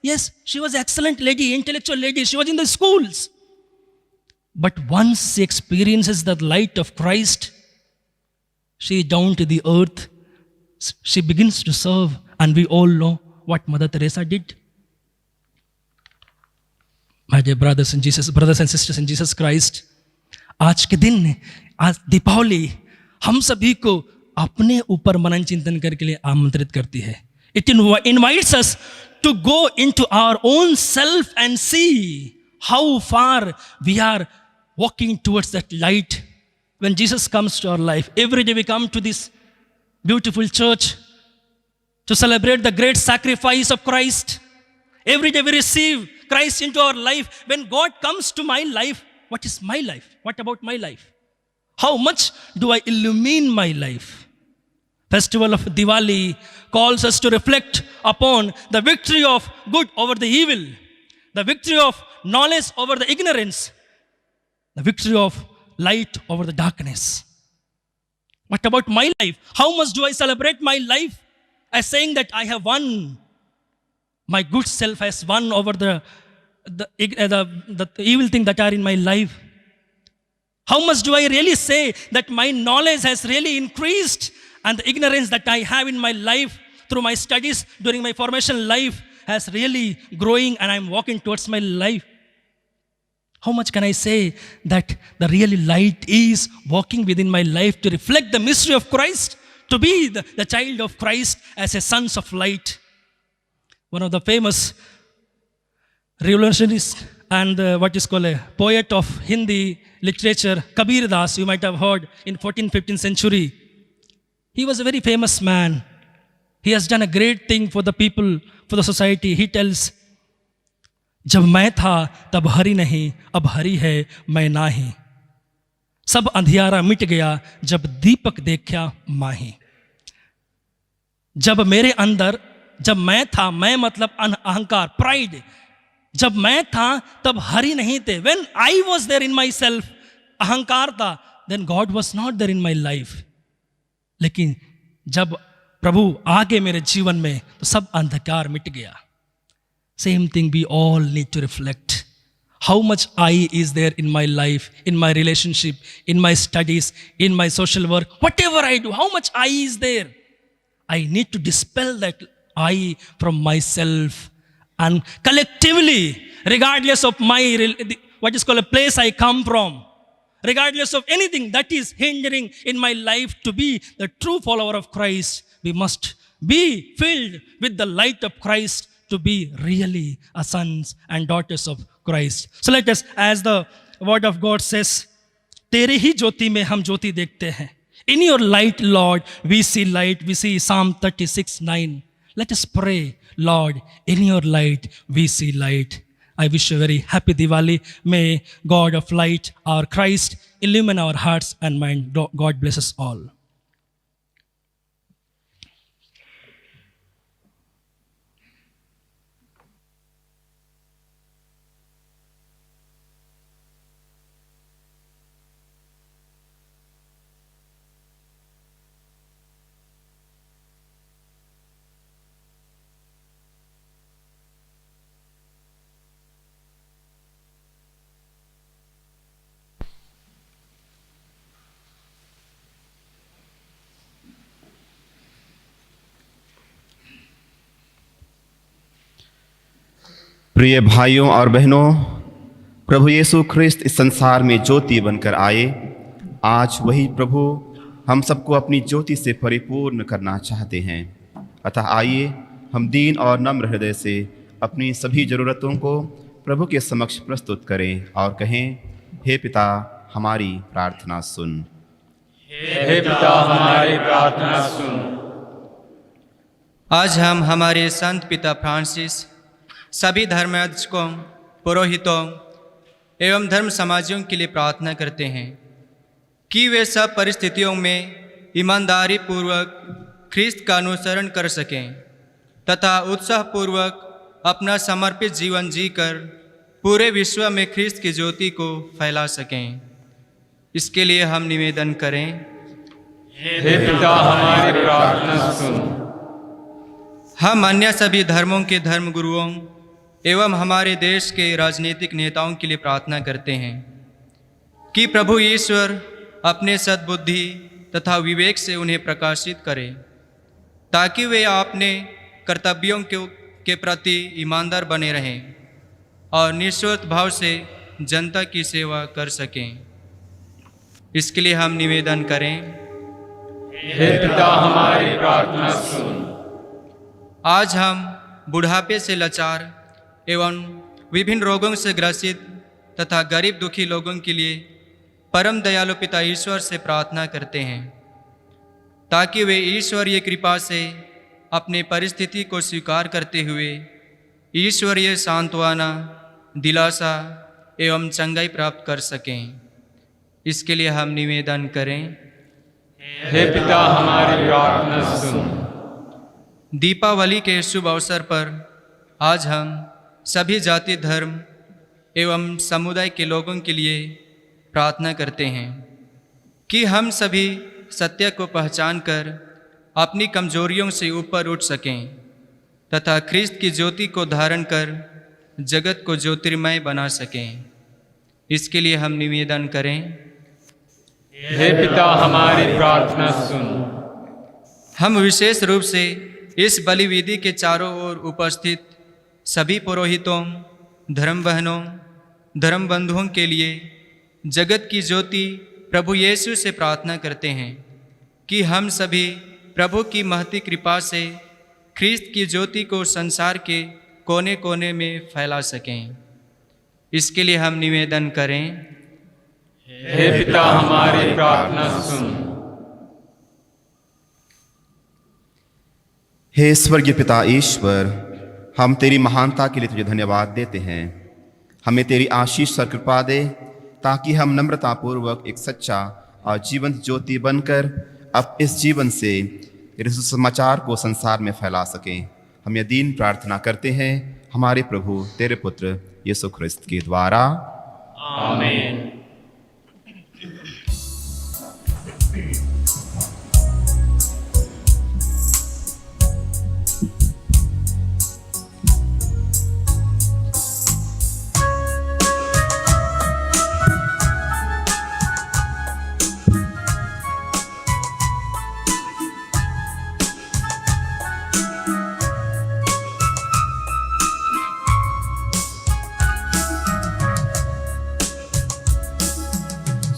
yes, she was an excellent lady, intellectual lady, she was in the schools. But once she experiences the light of Christ, she is down to the earth, she begins to serve, and we all know what Mother Teresa did. My dear brothers and sisters in Jesus Christ, आज के दिन, आज दीपावली हम सभी को अपने ऊपर मनन चिंतन करने के लिए आमंत्रित करती है। It invites us to go into our own self and see how far we are walking towards that light when Jesus comes to our life. Every day we come to this beautiful church to celebrate the great sacrifice of Christ. Every day we receive Christ into our life, when God comes to my life, what is my life? What about my life? How much do I illumine my life? Festival of Diwali calls us to reflect upon the victory of good over the evil, the victory of knowledge over the ignorance, the victory of light over the darkness. What about my life? How much do I celebrate my life as saying that I have won? My good self has won over the evil thing that are in my life. How much do I really say that my knowledge has really increased and the ignorance that I have in my life through my studies during my formation life has really growing and I'm walking towards my life? How much can I say that the really light is walking within my life to reflect the mystery of Christ, to be the child of Christ as a sons of light? One of the famous revolutionists and what is called a poet of Hindi literature, Kabir Das, you might have heard in 14th, 15th century. He was a very famous man. He has done a great thing for the people, for the society. He tells, जब मैं था तब हरि नहीं, अब हरि है मैं नाही। सब अंधियारा मिट गया जब दीपक देखा माही। जब मेरे अंदर, जब मैं था, मैं मतलब अहंकार, प्राइड, जब मैं था तब हरि नहीं थे। When I was there in myself, अहंकार था, then God was not there in my life. लेकिन जब प्रभु आ गए मेरे जीवन में तो सब अंधकार मिट गया। Same thing we all need to reflect. How much I is there in my life, in my relationship, in my studies, in my social work, whatever I do, how much I is there? I need to dispel that I from myself and collectively, regardless of my, what is called a place I come from, regardless of anything that is hindering in my life to be the true follower of Christ, we must be filled with the light of Christ to be really a sons and daughters of Christ. So let us, as the word of God says, तेरे ही ज्योति में हम ज्योति देखते हैं. In your light, Lord, we see light. We see Psalm 36:9. Let us pray, Lord, in your light, we see light. I wish you a very happy Diwali. May God of light, our Christ, illumine our hearts and mind. God bless us all. प्रिय भाइयों और बहनों, प्रभु यीशु ख्रिस्त इस संसार में ज्योति बनकर आए। आज वही प्रभु हम सबको अपनी ज्योति से परिपूर्ण करना चाहते हैं। अतः आइए हम दीन और नम्र हृदय से अपनी सभी ज़रूरतों को प्रभु के समक्ष प्रस्तुत करें और कहें, हे पिता हमारी प्रार्थना सुन। हे पिता हमारी प्रार्थना सुन। आज हम हमारे संत पिता फ्रांसिस, सभी धर्माध्यक्षों, पुरोहितों एवं धर्म समाजियों के लिए प्रार्थना करते हैं कि वे सब परिस्थितियों में ईमानदारी पूर्वक ख्रिस्त का अनुसरण कर सकें तथा उत्साहपूर्वक अपना समर्पित जीवन जीकर पूरे विश्व में ख्रिस्त की ज्योति को फैला सकें। इसके लिए हम निवेदन करें, हे पिता हमारी प्रार्थना सुन। हम अन्य सभी धर्मों के धर्मगुरुओं एवं हमारे देश के राजनीतिक नेताओं के लिए प्रार्थना करते हैं कि प्रभु ईश्वर अपने सद्बुद्धि तथा विवेक से उन्हें प्रकाशित करे ताकि वे अपने कर्तव्यों के प्रति ईमानदार बने रहें और निस्वार्थ भाव से जनता की सेवा कर सकें। इसके लिए हम निवेदन करें, हे पिता हमारी प्रार्थना सुन। आज हम बुढ़ापे से लाचार एवं विभिन्न रोगों से ग्रसित तथा गरीब दुखी लोगों के लिए परम दयालु पिता ईश्वर से प्रार्थना करते हैं ताकि वे ईश्वरीय कृपा से अपनी परिस्थिति को स्वीकार करते हुए ईश्वरीय सांत्वना दिलासा एवं चंगाई प्राप्त कर सकें। इसके लिए हम निवेदन करें। हे पिता हमारी प्रार्थना सुन। दीपावली के शुभ अवसर पर आज हम सभी जाति धर्म एवं समुदाय के लोगों के लिए प्रार्थना करते हैं कि हम सभी सत्य को पहचान कर अपनी कमजोरियों से ऊपर उठ सकें तथा ख्रिस्त की ज्योति को धारण कर जगत को ज्योतिर्मय बना सकें। इसके लिए हम निवेदन करें। हे पिता हमारी प्रार्थना सुन। हम विशेष रूप से इस बलिवेदी के चारों ओर उपस्थित सभी पुरोहितों, धर्म बहनों, धर्म बंधुओं के लिए जगत की ज्योति प्रभु यीशु से प्रार्थना करते हैं कि हम सभी प्रभु की महती कृपा से ख्रिस्त की ज्योति को संसार के कोने कोने में फैला सकें। इसके लिए हम निवेदन करें। हे पिता हमारी प्रार्थना सुन। हे स्वर्गीय पिता ईश्वर, हम तेरी महानता के लिए तुझे धन्यवाद देते हैं। हमें तेरी आशीष और कृपा दे ताकि हम नम्रतापूर्वक एक सच्चा और जीवंत ज्योति बनकर अब इस जीवन से तेरे सुसमाचार को संसार में फैला सकें। हम यह दीन प्रार्थना करते हैं हमारे प्रभु तेरे पुत्र यीशु ख्रिस्त के द्वारा। आमीन।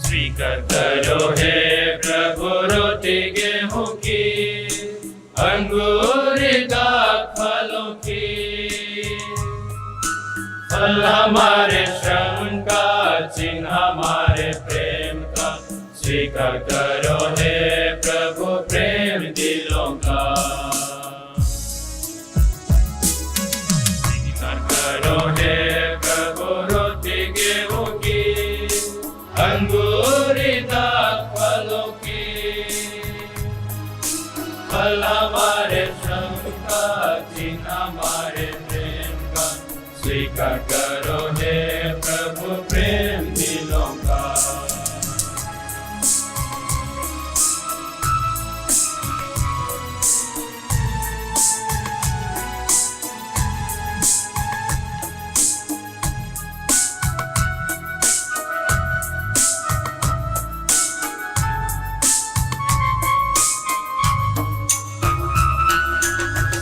स्वीकार करो हे प्रभु रोटी गेहूं की, अंगूर दाख फलों की। फल हमारे श्रम का, चिन्ह हमारे प्रेम का। स्वीकार करो हे प्रभु प्रेम दिलों का। स्वीकार करो हे प्रभु रोटी गेहूं की, अंगूर दाख फलों की। फल हमारे श्रम का, चिन्ह हमारे प्रेम का। स्वीकार करो हे प्रभु प्रेम दिलों का।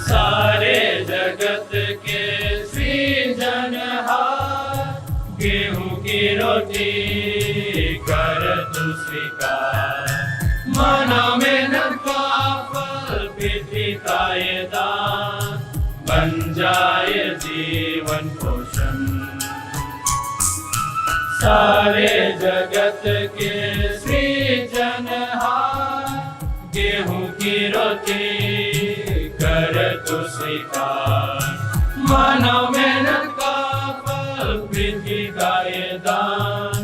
सारे जगत के सृजनहार, गेहूं की रोटी कर तू स्वीकार। मानव मेहनत का फल पृथ्वी का ये दान, बन जाए जीवन पोषण। सारे जगत के सृजनहार, गेहूं की रोटी कर तू स्वीकार। मानव मेहनत का फल पृथ्वी का ये दान,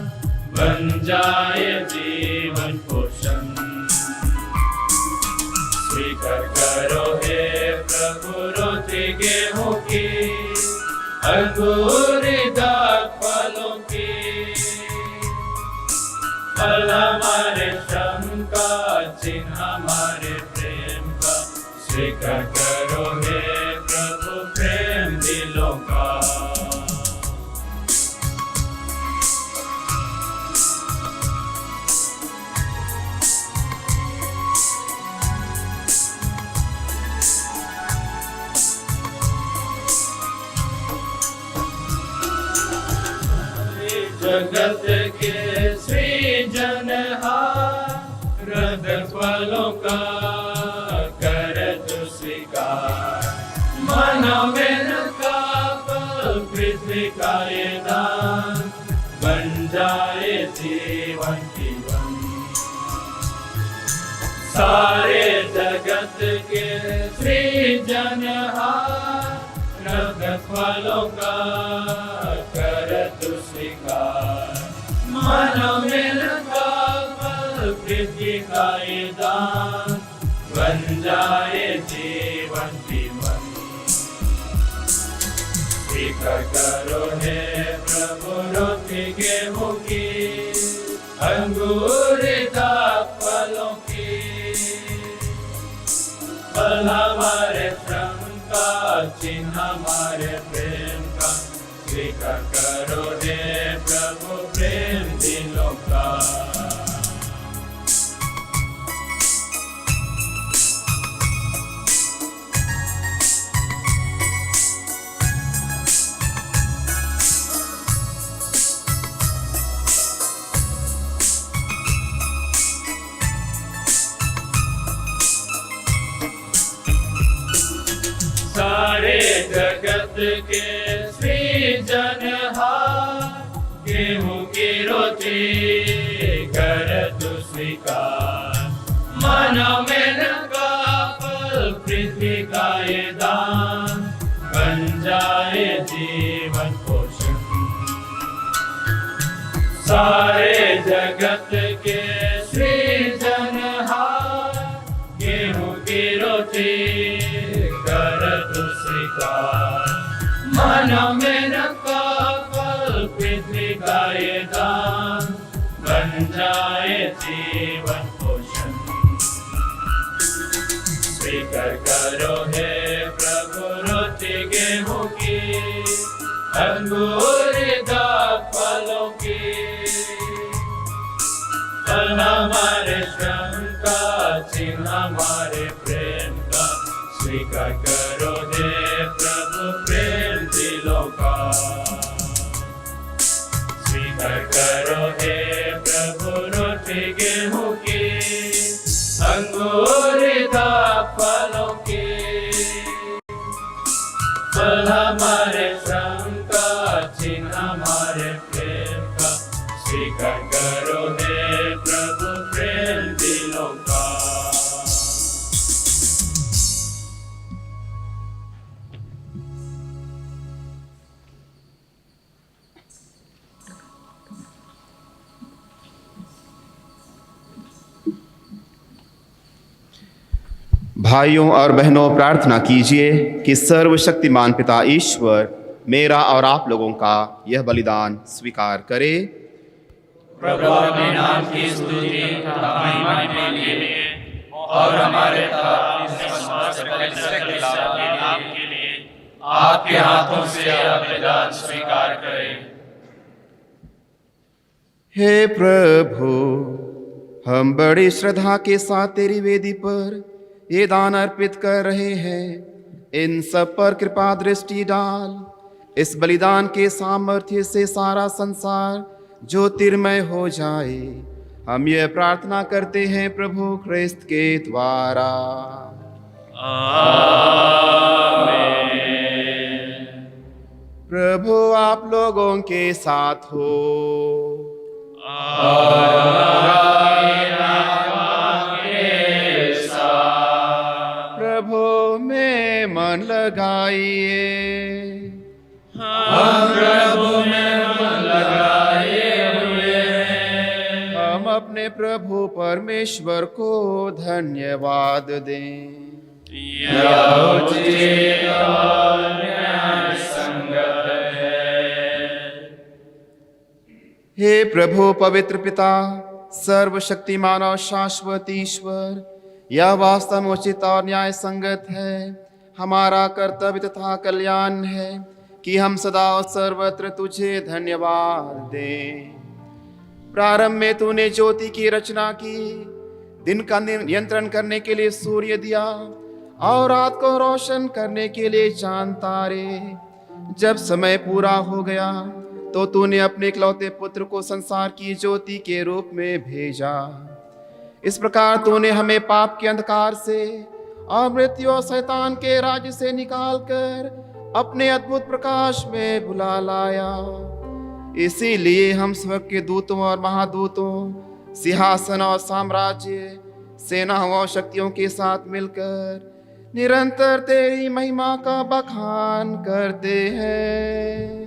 बन जाए जीवन पोषण। स्वीकार करो हे प्रभु रोटी गेहूं की, अंगूर दाख फलों की। फल हमारे श्रम का, चिन्ह हमारे प्रेम का। स्वीकार करो हे प्रभु प्रेम दिलों का। जगत के सृजनहार, हृदय फलों का कर तू स्वीकार। मानव मेहनत का फल पृथ्वी का ये दान, बन जाए जीवन जीवन। सारे जगत के सृजनहार, जगत वालों का कर तू स्वीकार। मानव में लगा फल पृथ्वी का ये दान, बन जाए जीवन जीवन। स्वीकार करो हे प्रभु रोटी गेहूं की, अंगूर दाख फलों की। फल हमारे श्रम का, चिन्ह हमारे प्रेम का। स्वीकार करो हे प्रभु प्रेम दिलों का। सारे जगत के सृजनहार, गेहूं की रोटी कर तू स्वीकार। मानव मेहनत का फल पृथ्वी का ये दान, बन जाए जीवन पोषण। सारे जगत के सृजनहार, गेहूं की रोटी कर तू स्वीकार। मानव मेहनत का फल पृथ्वी का ये दान, बन जाए जीवन पोषण। स्वीकार करो हे प्रभु रोटी गेहूं की, अंगूर दाख फलों की। फल हमारे श्रम का, चिन्ह हमारे प्रेम का। स्वीकार करो हे प्रभु प्रेम दिलों का। स्वीकार करो हे प्रभु रोटी गेहूं की, अंगूर दाख फलों की। फल हमारे श्रम का, चिन्ह हमारे प्रेम का। स्वीकार करो हे प्रभु प्रेम दिलों का। भाइयों और बहनों, प्रार्थना कीजिए कि सर्वशक्तिमान पिता ईश्वर मेरा और आप लोगों का यह बलिदान स्वीकार करे। प्रभु अपने नाम की स्तुति तथा महिमा के लिए और हमारे के लिए आपके हाथों से यह बलिदान स्वीकार करें। हे प्रभु, हम बड़ी श्रद्धा के साथ तेरी वेदी पर ये दान अर्पित कर रहे हैं। इन सब पर कृपा दृष्टि डाल। इस बलिदान के सामर्थ्य से सारा संसार ज्योतिर्मय हो जाए। हम यह प्रार्थना करते हैं प्रभु ख्रिस्त के द्वारा। आमीन। प्रभु आप लोगों के साथ हो। प्रभु में मन लगाइए। हम प्रभु में मन लगाए हुए हैं। हम अपने प्रभु परमेश्वर को धन्यवाद दें। यह उचित और न्याय संगत है। हे प्रभु पवित्र पिता, सर्वशक्तिमान और शाश्वत ईश्वर, यह वास्तव में उचित और न्याय संगत है। हमारा कर्तव्य तथा कल्याण है कि हम सदा और सर्वत्र तुझे धन्यवाद दें। प्रारंभ में तूने ज्योति की रचना की, दिन का नियंत्रण करने के लिए सूर्य दिया और रात को रोशन करने के लिए चांद तारे। जब समय पूरा हो गया तो तूने अपने इकलौते पुत्र को संसार की ज्योति के रूप में भेजा। इस प्रकार तूने हमें पाप के अंधकार से और मृत्यु और शैतान के राज्य से निकालकर अपने अद्भुत प्रकाश में बुला लाया। इसीलिए हम स्वर्ग के दूतों और महादूतों, सिंहासन और साम्राज्य, सेनाओं और शक्तियों के साथ मिलकर निरंतर तेरी महिमा का बखान करते हैं।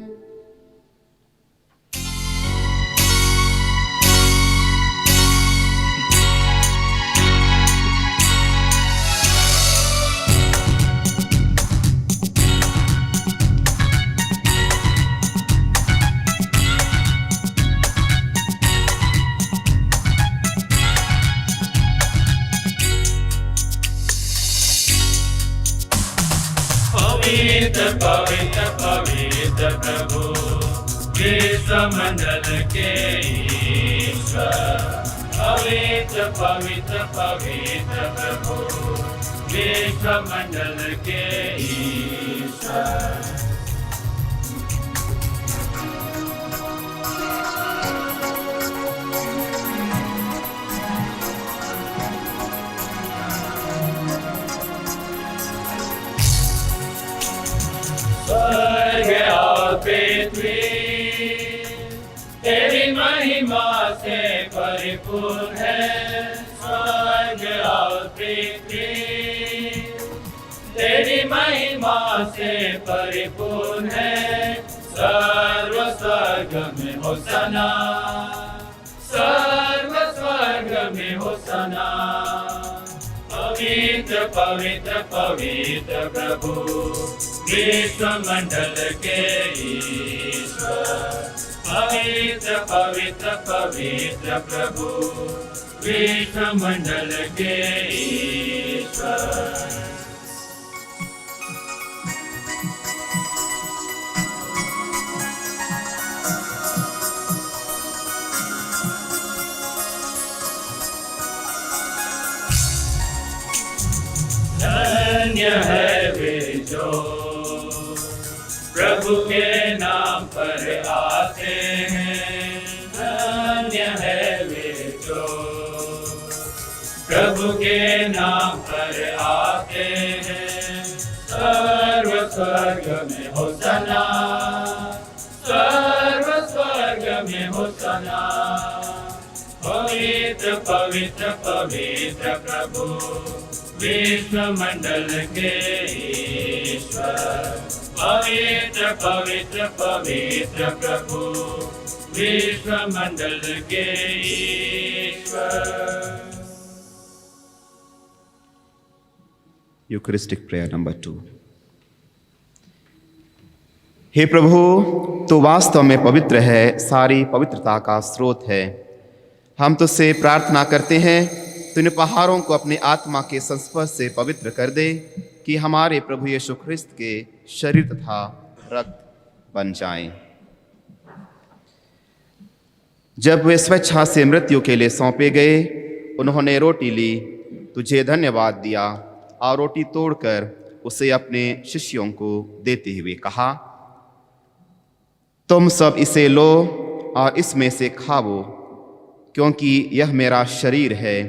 पवित्र पवित्र पवित्र प्रभु विश्वमंडल के ईश्वर। पवित्र पवित्र पवित्र प्रभु विश्वमंडल के ईश्वर। स्वर्ग और पृथ्वी तेरी महिमा से परिपूर्ण है। स्वर्ग और पृथ्वी तेरी महिमा से परिपूर्ण है। सर्व स्वर्ग में होसना, सर्व स्वर्ग में होसना। पवित्र पवित्र पवित्र प्रभु विश्वमंडल के ईश्वर। पवित्र पवित्र पवित्र प्रभु विश्वमंडल के ईश्वर। धन्य है वे जो प्रभु के नाम पर आते हैं। धन्य है वे जो प्रभु के नाम पर आते हैं। सर्व स्वर्ग में होसना, सर्व स्वर्ग में होसना। पवित्र पवित्र पवित्र प्रभु विश्वमंडल के ईश्वर। पवित्र पवित्र पवित्र प्रभु विश्वमंडल के ईश्वर। यूकरिस्टिक प्रेयर नंबर 2। हे प्रभु, तू वास्तव में पवित्र है, सारी पवित्रता का स्रोत है। हम तुझसे प्रार्थना करते हैं, तू इन पहाड़ों को अपने आत्मा के संस्पर्श से पवित्र कर दे कि हमारे प्रभु यीशु ख्रिस्त के शरीर तथा रक्त बन जाएं। जब वे स्वेच्छा से मृत्यु के लिए सौंपे गए, उन्होंने रोटी ली, तुझे धन्यवाद दिया और रोटी तोड़कर उसे अपने शिष्यों को देते हुए कहा, तुम सब इसे लो और इसमें से खाओ, क्योंकि यह मेरा शरीर है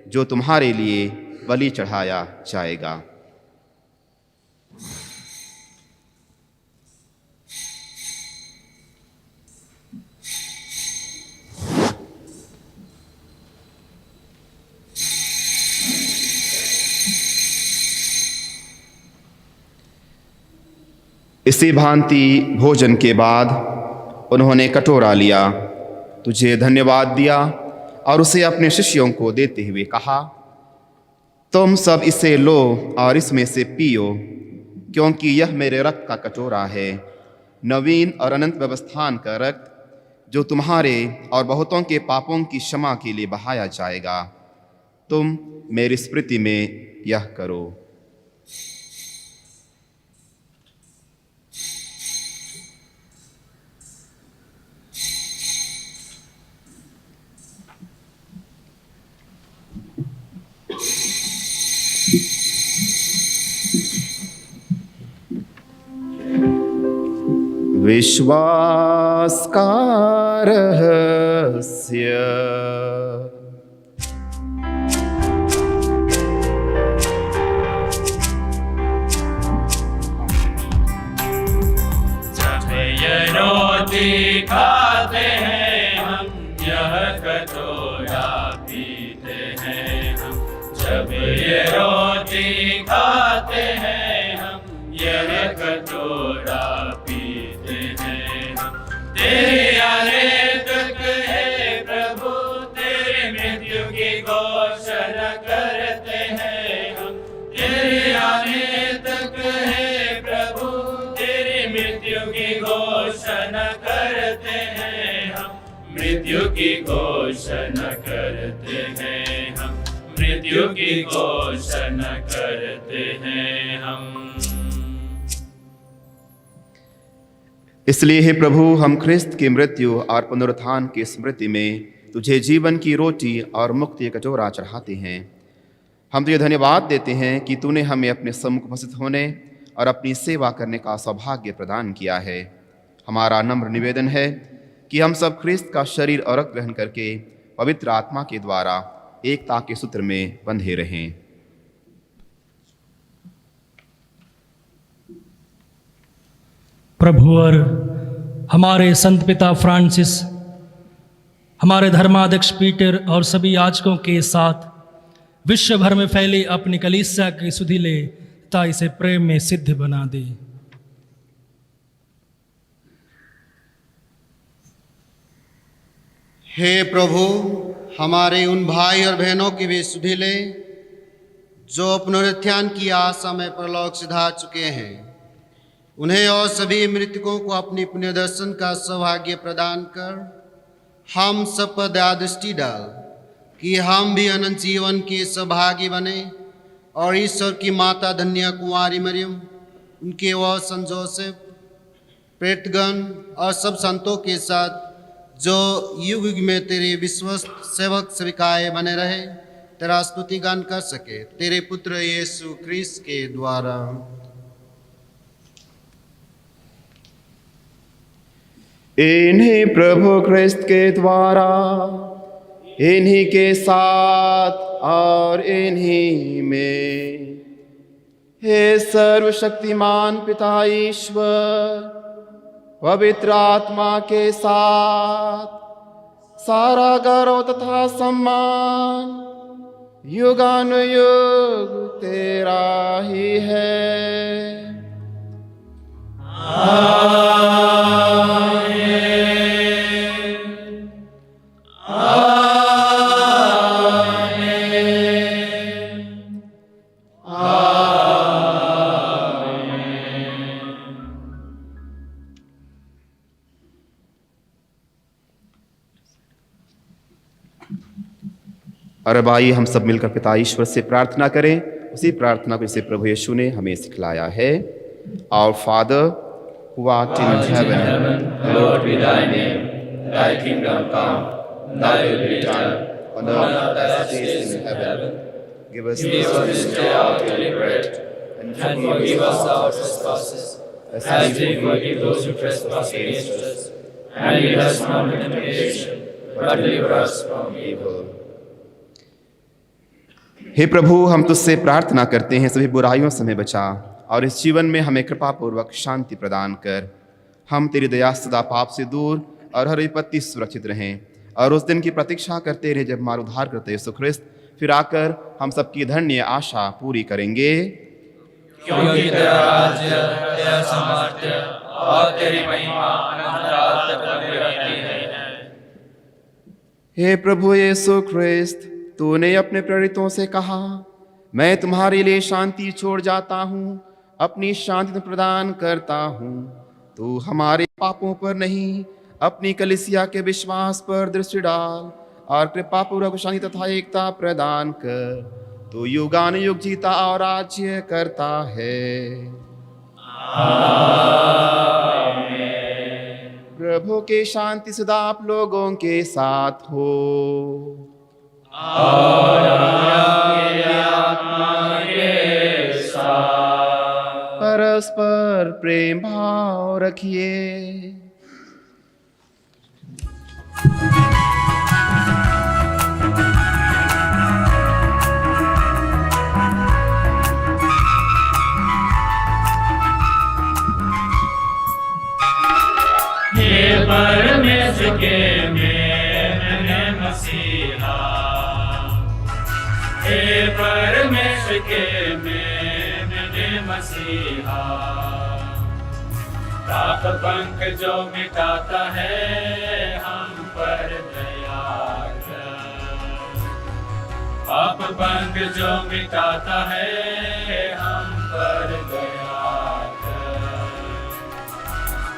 जो तुम्हारे लिए बलि चढ़ाया जाएगा। इसी भांति भोजन के बाद उन्होंने कटोरा लिया, तुझे धन्यवाद दिया और उसे अपने शिष्यों को देते हुए कहा, तुम सब इसे लो और इसमें से पियो, क्योंकि यह मेरे रक्त का कटोरा है, नवीन और अनंत व्यवस्थान का रक्त, जो तुम्हारे और बहुतों के पापों की क्षमा के लिए बहाया जाएगा। तुम मेरी स्मृति में यह करो। विश्वास का रहस्य। जब ये रोटी खाते हैं हम, यह कटोरा पीते हैं हम। जब ये रोटी खाते खाते हैं हम, यह कटोरा पीते हैं हम। तेरे आने तक है प्रभु, तेरे मृत्यु की घोषणा करते हैं हम। तेरे आने तक है प्रभु, तेरी मृत्यु की घोषणा करते हैं हम। मृत्यु की घोषणा करते हैं हम, मृत्यु की घोषणा करते हैं हम। इसलिए हे प्रभु, हम ख्रिस्त की मृत्यु और पुनरुत्थान की स्मृति में तुझे जीवन की रोटी और मुक्ति का कटोरा चढ़ाते हैं। हम तुझे धन्यवाद देते हैं कि तूने हमें अपने सम्मुख उपस्थित होने और अपनी सेवा करने का सौभाग्य प्रदान किया है। हमारा नम्र निवेदन है कि हम सब ख्रिस्त का शरीर और रक्त ग्रहण करके पवित्र आत्मा के द्वारा एकता के सूत्र में बंधे रहें। प्रभु और हमारे संत पिता फ्रांसिस, हमारे धर्माध्यक्ष पीटर और सभी याजकों के साथ विश्व भर में फैली अपनी कलीसिया की सुधि ले ता इसे प्रेम में सिद्ध बना दे। हे प्रभु, हमारे उन भाई और बहनों की भी सुधि ले जो पुनरुत्थान की आशा में परलोक सिधा चुके हैं। उन्हें और सभी मृतकों को अपनी पुण्य दर्शन का सौभाग्य प्रदान कर हम सब पर दया दृष्टि डाल कि हम भी अनंत जीवन के सौभागी बने और ईश्वर की माता धन्य कुंवारी मरियम, उनके वह संत जोसेफ, प्रेतगण और सब संतों के साथ जो युग युग में तेरे विश्वस्त सेवक सेविकाएं बने रहे, तेरा स्तुति गान कर सके। तेरे पुत्र यीशु क्रिस्त के द्वारा। इन्हीं प्रभु क्रिस्त के द्वारा, इन्हीं के साथ और इन्हीं में, हे सर्वशक्तिमान पिता ईश्वर, पवित्र आत्मा के साथ सारा गौरव तथा सम्मान युगानुयुग तेरा ही है। और अब आइए हम सब मिलकर पिता ईश्वर से प्रार्थना करें, उसी प्रार्थना को जिसे प्रभु यीशु ने हमें सिखलाया है। Our Father, who art in heaven, hallowed be thy name. Thy kingdom come, thy will be done, on earth as it is in heaven. Give us give us this day our daily bread, and forgive us our trespasses, as we forgive those who trespass against us. And lead us not into temptation, but deliver us from evil. हे प्रभु, हम तुझसे प्रार्थना करते हैं, सभी बुराइयों से हमें बचा और इस जीवन में हमें कृपा पूर्वक शांति प्रदान कर। हम तेरी दया सदा पाप से दूर और हर विपत्ति सुरक्षित रहें और उस दिन की प्रतीक्षा करते रहे जब हमारा उद्धार करते यीशु ख्रिस्त फिर आकर हम सबकी धन्य आशा पूरी करेंगे। क्योंकि तेरा राज्य, तेरा सामर्थ्य और तेरी महिमा अनंत काल तक बनी रहती है। हे प्रभु यीशु ख्रिस्त, तूने अपने प्रेरितों से कहा, मैं तुम्हारे लिए शांति छोड़ जाता हूँ, अपनी शांति प्रदान करता हूँ। तू हमारे पापों पर नहीं, अपनी कलीसिया के विश्वास पर दृष्टि डाल और कृपा पूर्वक शांति तथा एकता प्रदान कर। तू युगानुयुग जीता और राज्य करता है। प्रभु की शांति सदा आप लोगों के साथ हो। और आपके आत्मा के साथ। परस्पर प्रेम भाव रखिए। हे परमेश्वर के मेरे मसीहा, हे परमेश्वर के मेरे मसीहा। पाप पंख जो मिटाता है हम पर दया कर। पाप पंख जो मिटाता है हम पर दया कर।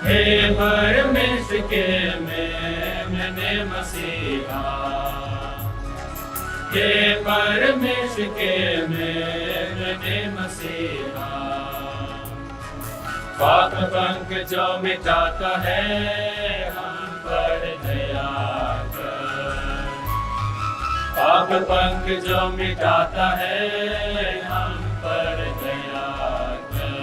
हे परमेश्वर के मैंने मसीहा। हे परमेश्वर के मैंने मसीहा। पाप पंख जो मिटाता है हम पर दया कर। पाप पंख जो मिटाता है हम पर दया कर।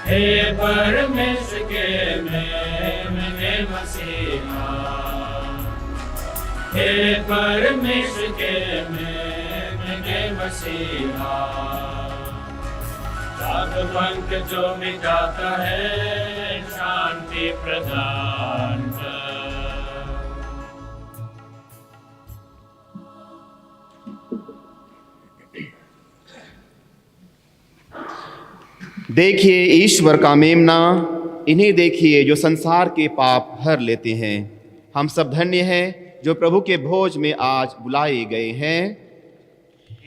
हे परमेश्वर के मैंने मसीहा। हे परमेश्वर के मैंने मसीहा। पाप पंख जो मिटाता है शांति प्रदान कर। देखिए ईश्वर का मेमना, इन्हें देखिए जो संसार के पाप हर लेते हैं। हम सब धन्य हैं जो प्रभु के भोज में आज बुलाए गए हैं।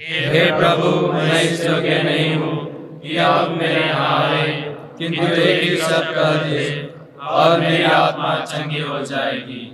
हे प्रभु, मैं इस योग्य नहीं हूँ कि आप मेरे यहाँ आए, किंतु एक ही शब्द कह दे और मेरी आत्मा चंगी हो जाएगी।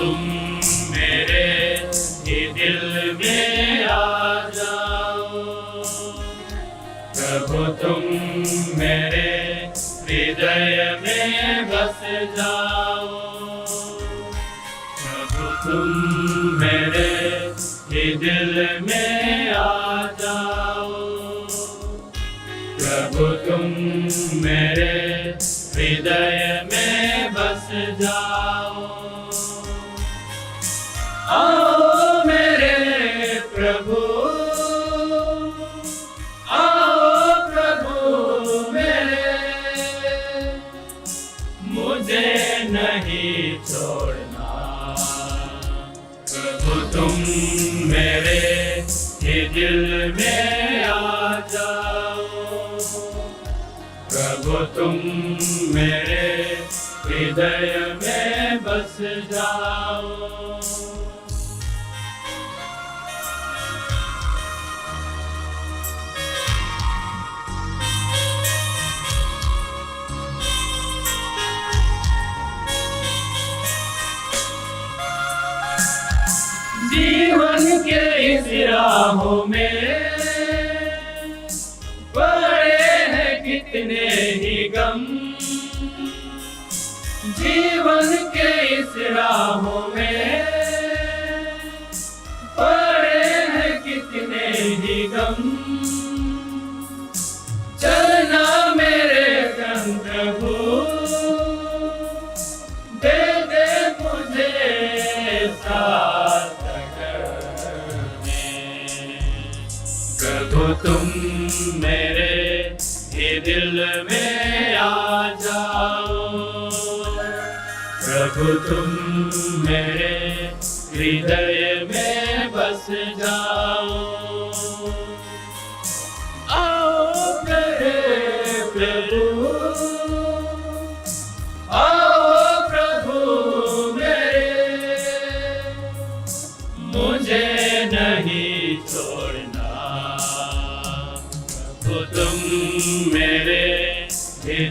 तुम मेरे ही दिल में आ जाओ। प्रभु तुम मेरे हृदय में बस जाओ। प्रभु तुम मेरे ही दिल में आ जाओ। प्रभु तुम मेरे हृदय में बस जाओ। आओ मेरे प्रभु, आओ प्रभु मेरे, मुझे नहीं छोड़ना। प्रभु तुम मेरे ही दिल में आ जाओ। प्रभु तुम मेरे हृदय में बस जाओ। जीवन के इस राहों में पड़े हैं कितने ही गम। जीवन के इस राहों में पड़े हैं कितने ही गम, चलना मेरे संग प्रभु, दे दे मुझे साथ में। प्रभु तुम मेरे ही दिल में आ जाओ, प्रभु तुम मेरे हृदय में बस जाओ। आओ मेरे प्रभु, आओ प्रभु मेरे, मुझे नहीं छोड़ना। प्रभु तुम मेरे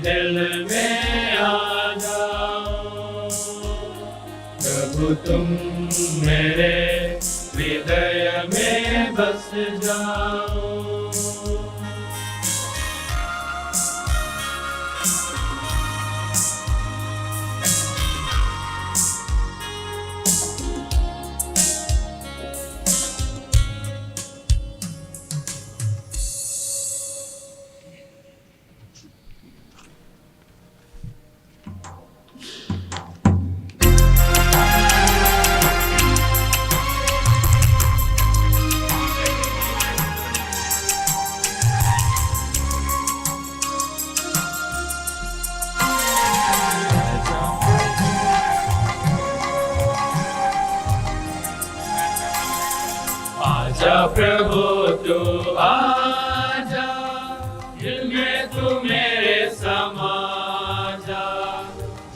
दिल में आ जाओ, प्रभु तुम मेरे हृदय में बस जाओ। आजा प्रभु तू आजा, दिल में तू मेरे समा जा,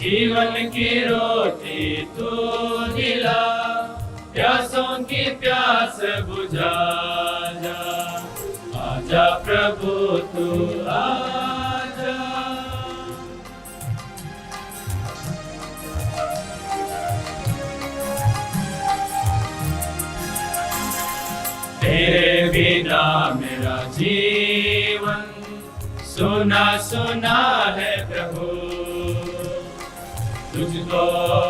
जीवन की रोटी तू दिला, प्यासों की प्यास बुझा जा। आजा प्रभु तू आजा, तेरे बिना मेरा जीवन सुना सुना है प्रभु, तुझको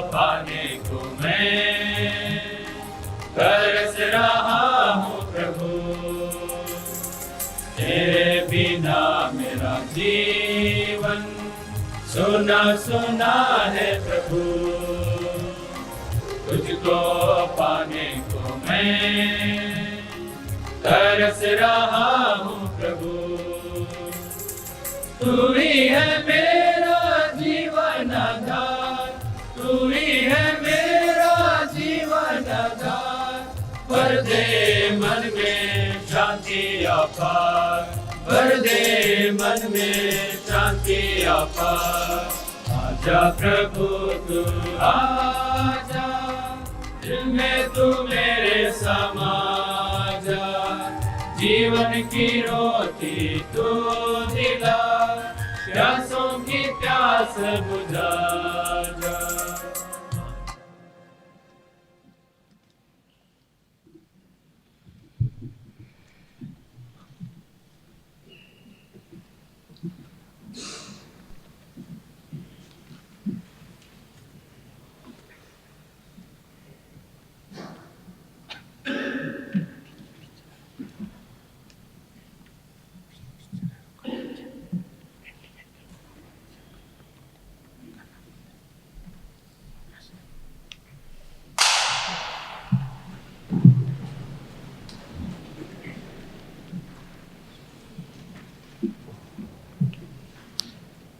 पाने को मैं तरस रहा हूँ प्रभु। तेरे बिना मेरा जीवन सुना सुना है प्रभु, तुझको पाने को मैं तरस रहा हूँ प्रभु। तू ही है मेरा जीवन आधार, तू ही है मेरा जीवन आधार, भर दे मन में शांति अपार, भर दे मन में शांति अपार। आजा प्रभु तू आजा, दिल में तू मेरे समा जा, जीवन की रोटी तू दिला, प्यासों की प्यास बुझा जा।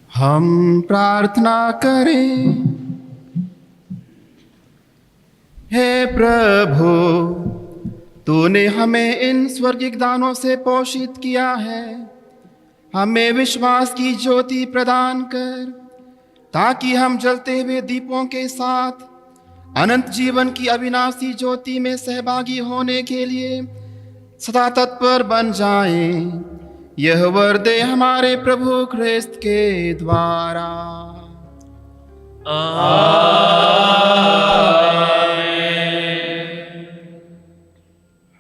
हम प्रार्थना करें। हे प्रभु, तूने हमें इन स्वर्गिक दानों से पोषित किया है, हमें विश्वास की ज्योति प्रदान कर, ताकि हम जलते हुए दीपों के साथ अनंत जीवन की अविनाशी ज्योति में सहभागी होने के लिए सदा तत्पर बन जाएं। यह वर दे हमारे प्रभु ख्रिस्त के द्वारा।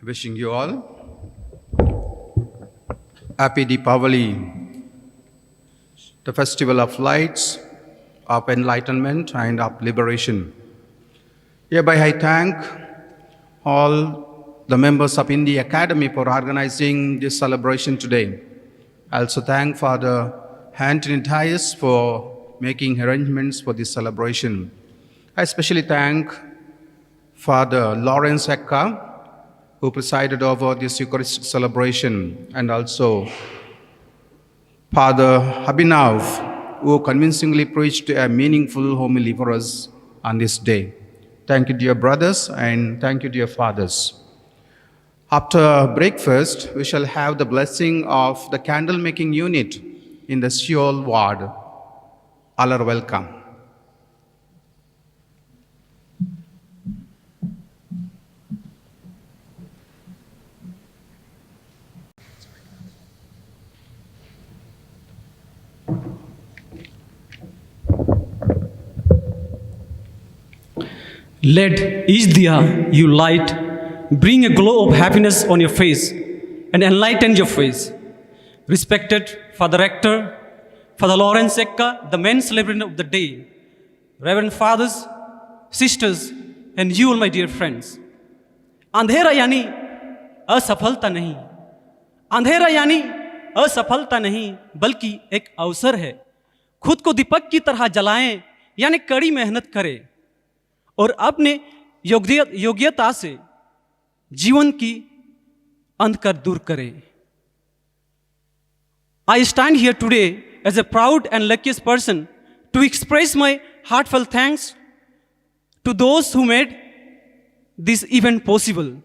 Wishing you all Happy Deepavali, the festival of lights of enlightenment and of liberation. Hereby I thank all the members of India Academy for organizing this celebration today. I also thank Father Anthony Dias for making arrangements for this celebration. I especially thank Father Lawrence Ekka, who presided over this Eucharistic celebration, and also Father Abhinav, who convincingly preached a meaningful homily for us on this day. Thank you, dear brothers, and thank you, dear fathers. After breakfast, we shall have the blessing of the candle-making unit in the Seoul ward. All are welcome. Let each diya you light bring a glow of happiness on your face and enlighten your face. Respected Father Rector, Father Lawrence Ekka, the main celebrant of the day, Reverend Fathers, Sisters, and you all my dear friends. अंधेरा यानी असफलता नहीं, अंधेरा यानी असफलता नहीं, बल्कि एक अवसर है। खुद को दीपक की तरह जलाएं, यानी कड़ी मेहनत करें और अपने योग्यता से जीवन की अंधकार दूर करें। I stand here today as a proud and luckiest person to express my heartfelt thanks to those who made this event possible.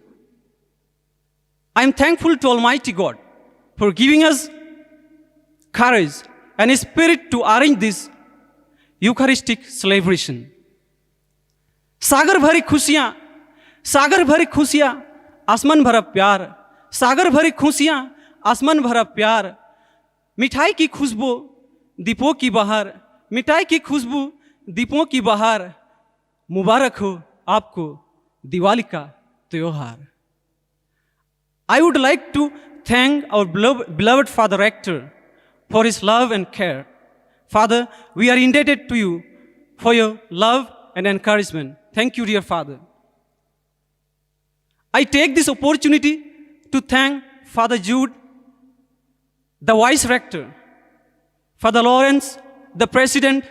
I am thankful to Almighty God for giving us courage and a spirit to arrange this Eucharistic celebration. सागर भरी खुशियां, आसमान भरा प्यार, सागर भरी खुशियां, आसमान भरा प्यार, मिठाई की खुशबू, दीपों की बहार, मिठाई की खुशबू, दीपों की बहार, मुबारक हो आपको दिवाली का त्योहार. I would like to thank our beloved Father Rector for his love and care. Father, we are indebted to you for your love and encouragement. Thank you, dear Father. I take this opportunity to thank Father Jude, the Vice Rector, Father Lawrence, the President,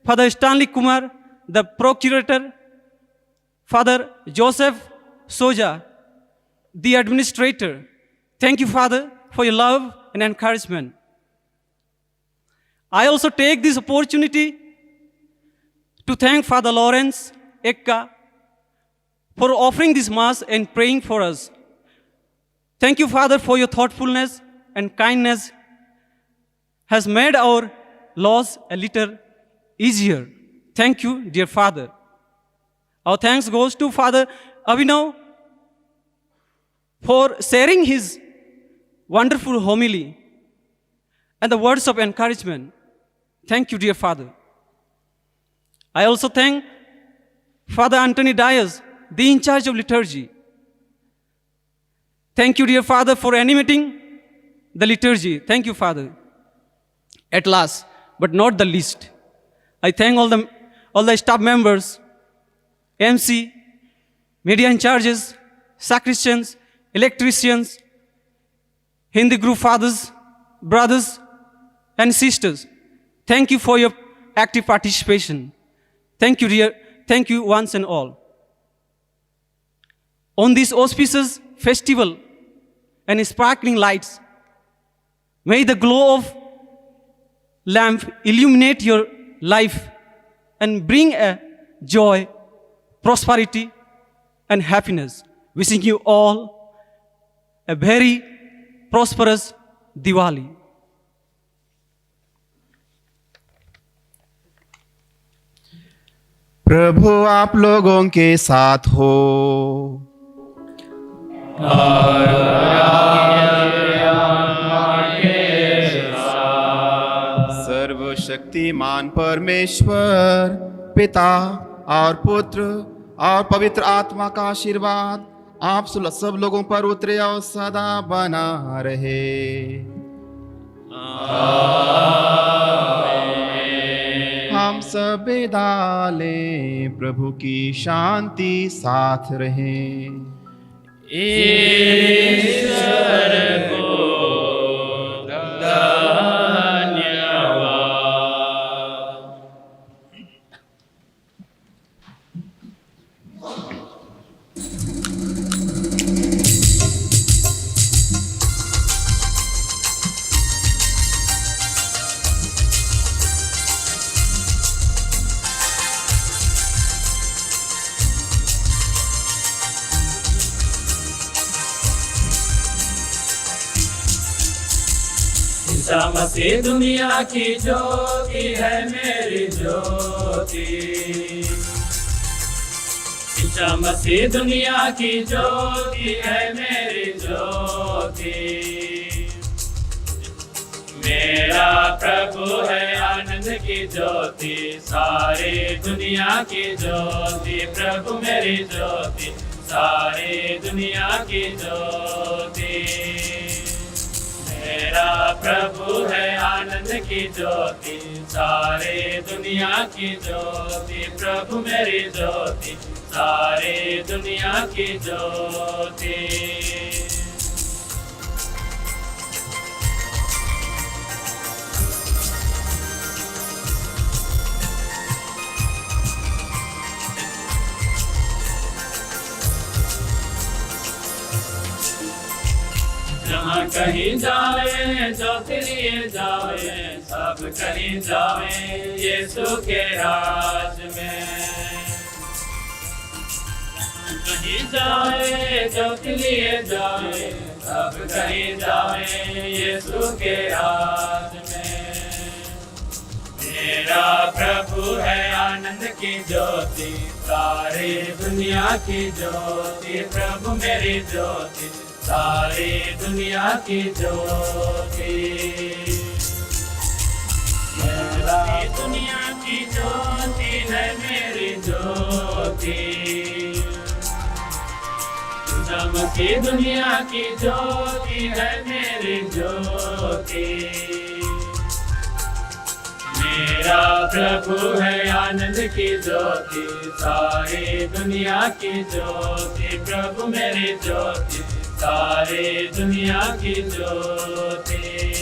Father Stanley Kumar, the Procurator, Father Joseph Soja, the Administrator. Thank you, Father, for your love and encouragement. I also take this opportunity to thank Father Lawrence Ekka for offering this Mass and praying for us. Thank you, Father, for your thoughtfulness and kindness has made our loss a little easier. Thank you, dear Father. Our thanks goes to Father Abhinav for sharing his wonderful homily and the words of encouragement. Thank you, dear Father. I also thank Father Anthony Dias, the in charge of liturgy. Thank you, dear Father, for animating the liturgy. Thank you, Father. At last, but not the least, I thank all the staff members, MC, media in charges, sacristans, electricians, Hindi group fathers, brothers, and sisters. Thank you for your active participation. Thank you, dear. Thank you once and all. On this auspicious festival and sparkling lights, may the glow of lamp illuminate your life and bring a joy, prosperity, and happiness. Wishing you all a very prosperous Diwali. प्रभु आप लोगों के साथ हो। सर्वशक्तिमान परमेश्वर पिता और पुत्र और पवित्र आत्मा का आशीर्वाद आप सब लोगों पर उतरे और सदा बना रहे। हम सब विदा लें, प्रभु की शांति साथ रहे। ईश्वर को धन्यवाद। ईसा मसीह दुनिया की ज्योति है मेरी ज्योति। ईसा मसीह दुनिया की ज्योति है मेरी ज्योति। मेरा प्रभु है आनंद की ज्योति, सारी दुनिया की ज्योति। प्रभु मेरी ज्योति, सारी दुनिया की ज्योति। मेरा प्रभु है आनंद की ज्योति, सारे दुनिया की ज्योति। प्रभु मेरी ज्योति, सारे दुनिया की ज्योति। जहाँ कहीं जावे ज्योति लिए जावे, सब कहीं जावे यीशु के राज में। कहीं जावे ज्योति लिए जावे, सब कहीं जावे यीशु के राज में। मेरा प्रभु है आनंद की ज्योति, सारी दुनिया की ज्योति। प्रभु मेरी ज्योति, सारी दुनिया की ज्योति। सारी दुनिया की ज्योति है मेरी ज्योति। मसीह दुनिया की ज्योति है मेरी ज्योति। मेरा प्रभु है आनंद की ज्योति, सारी दुनिया की ज्योति। प्रभु मेरी ज्योति, सारी दुनिया की ज्योति।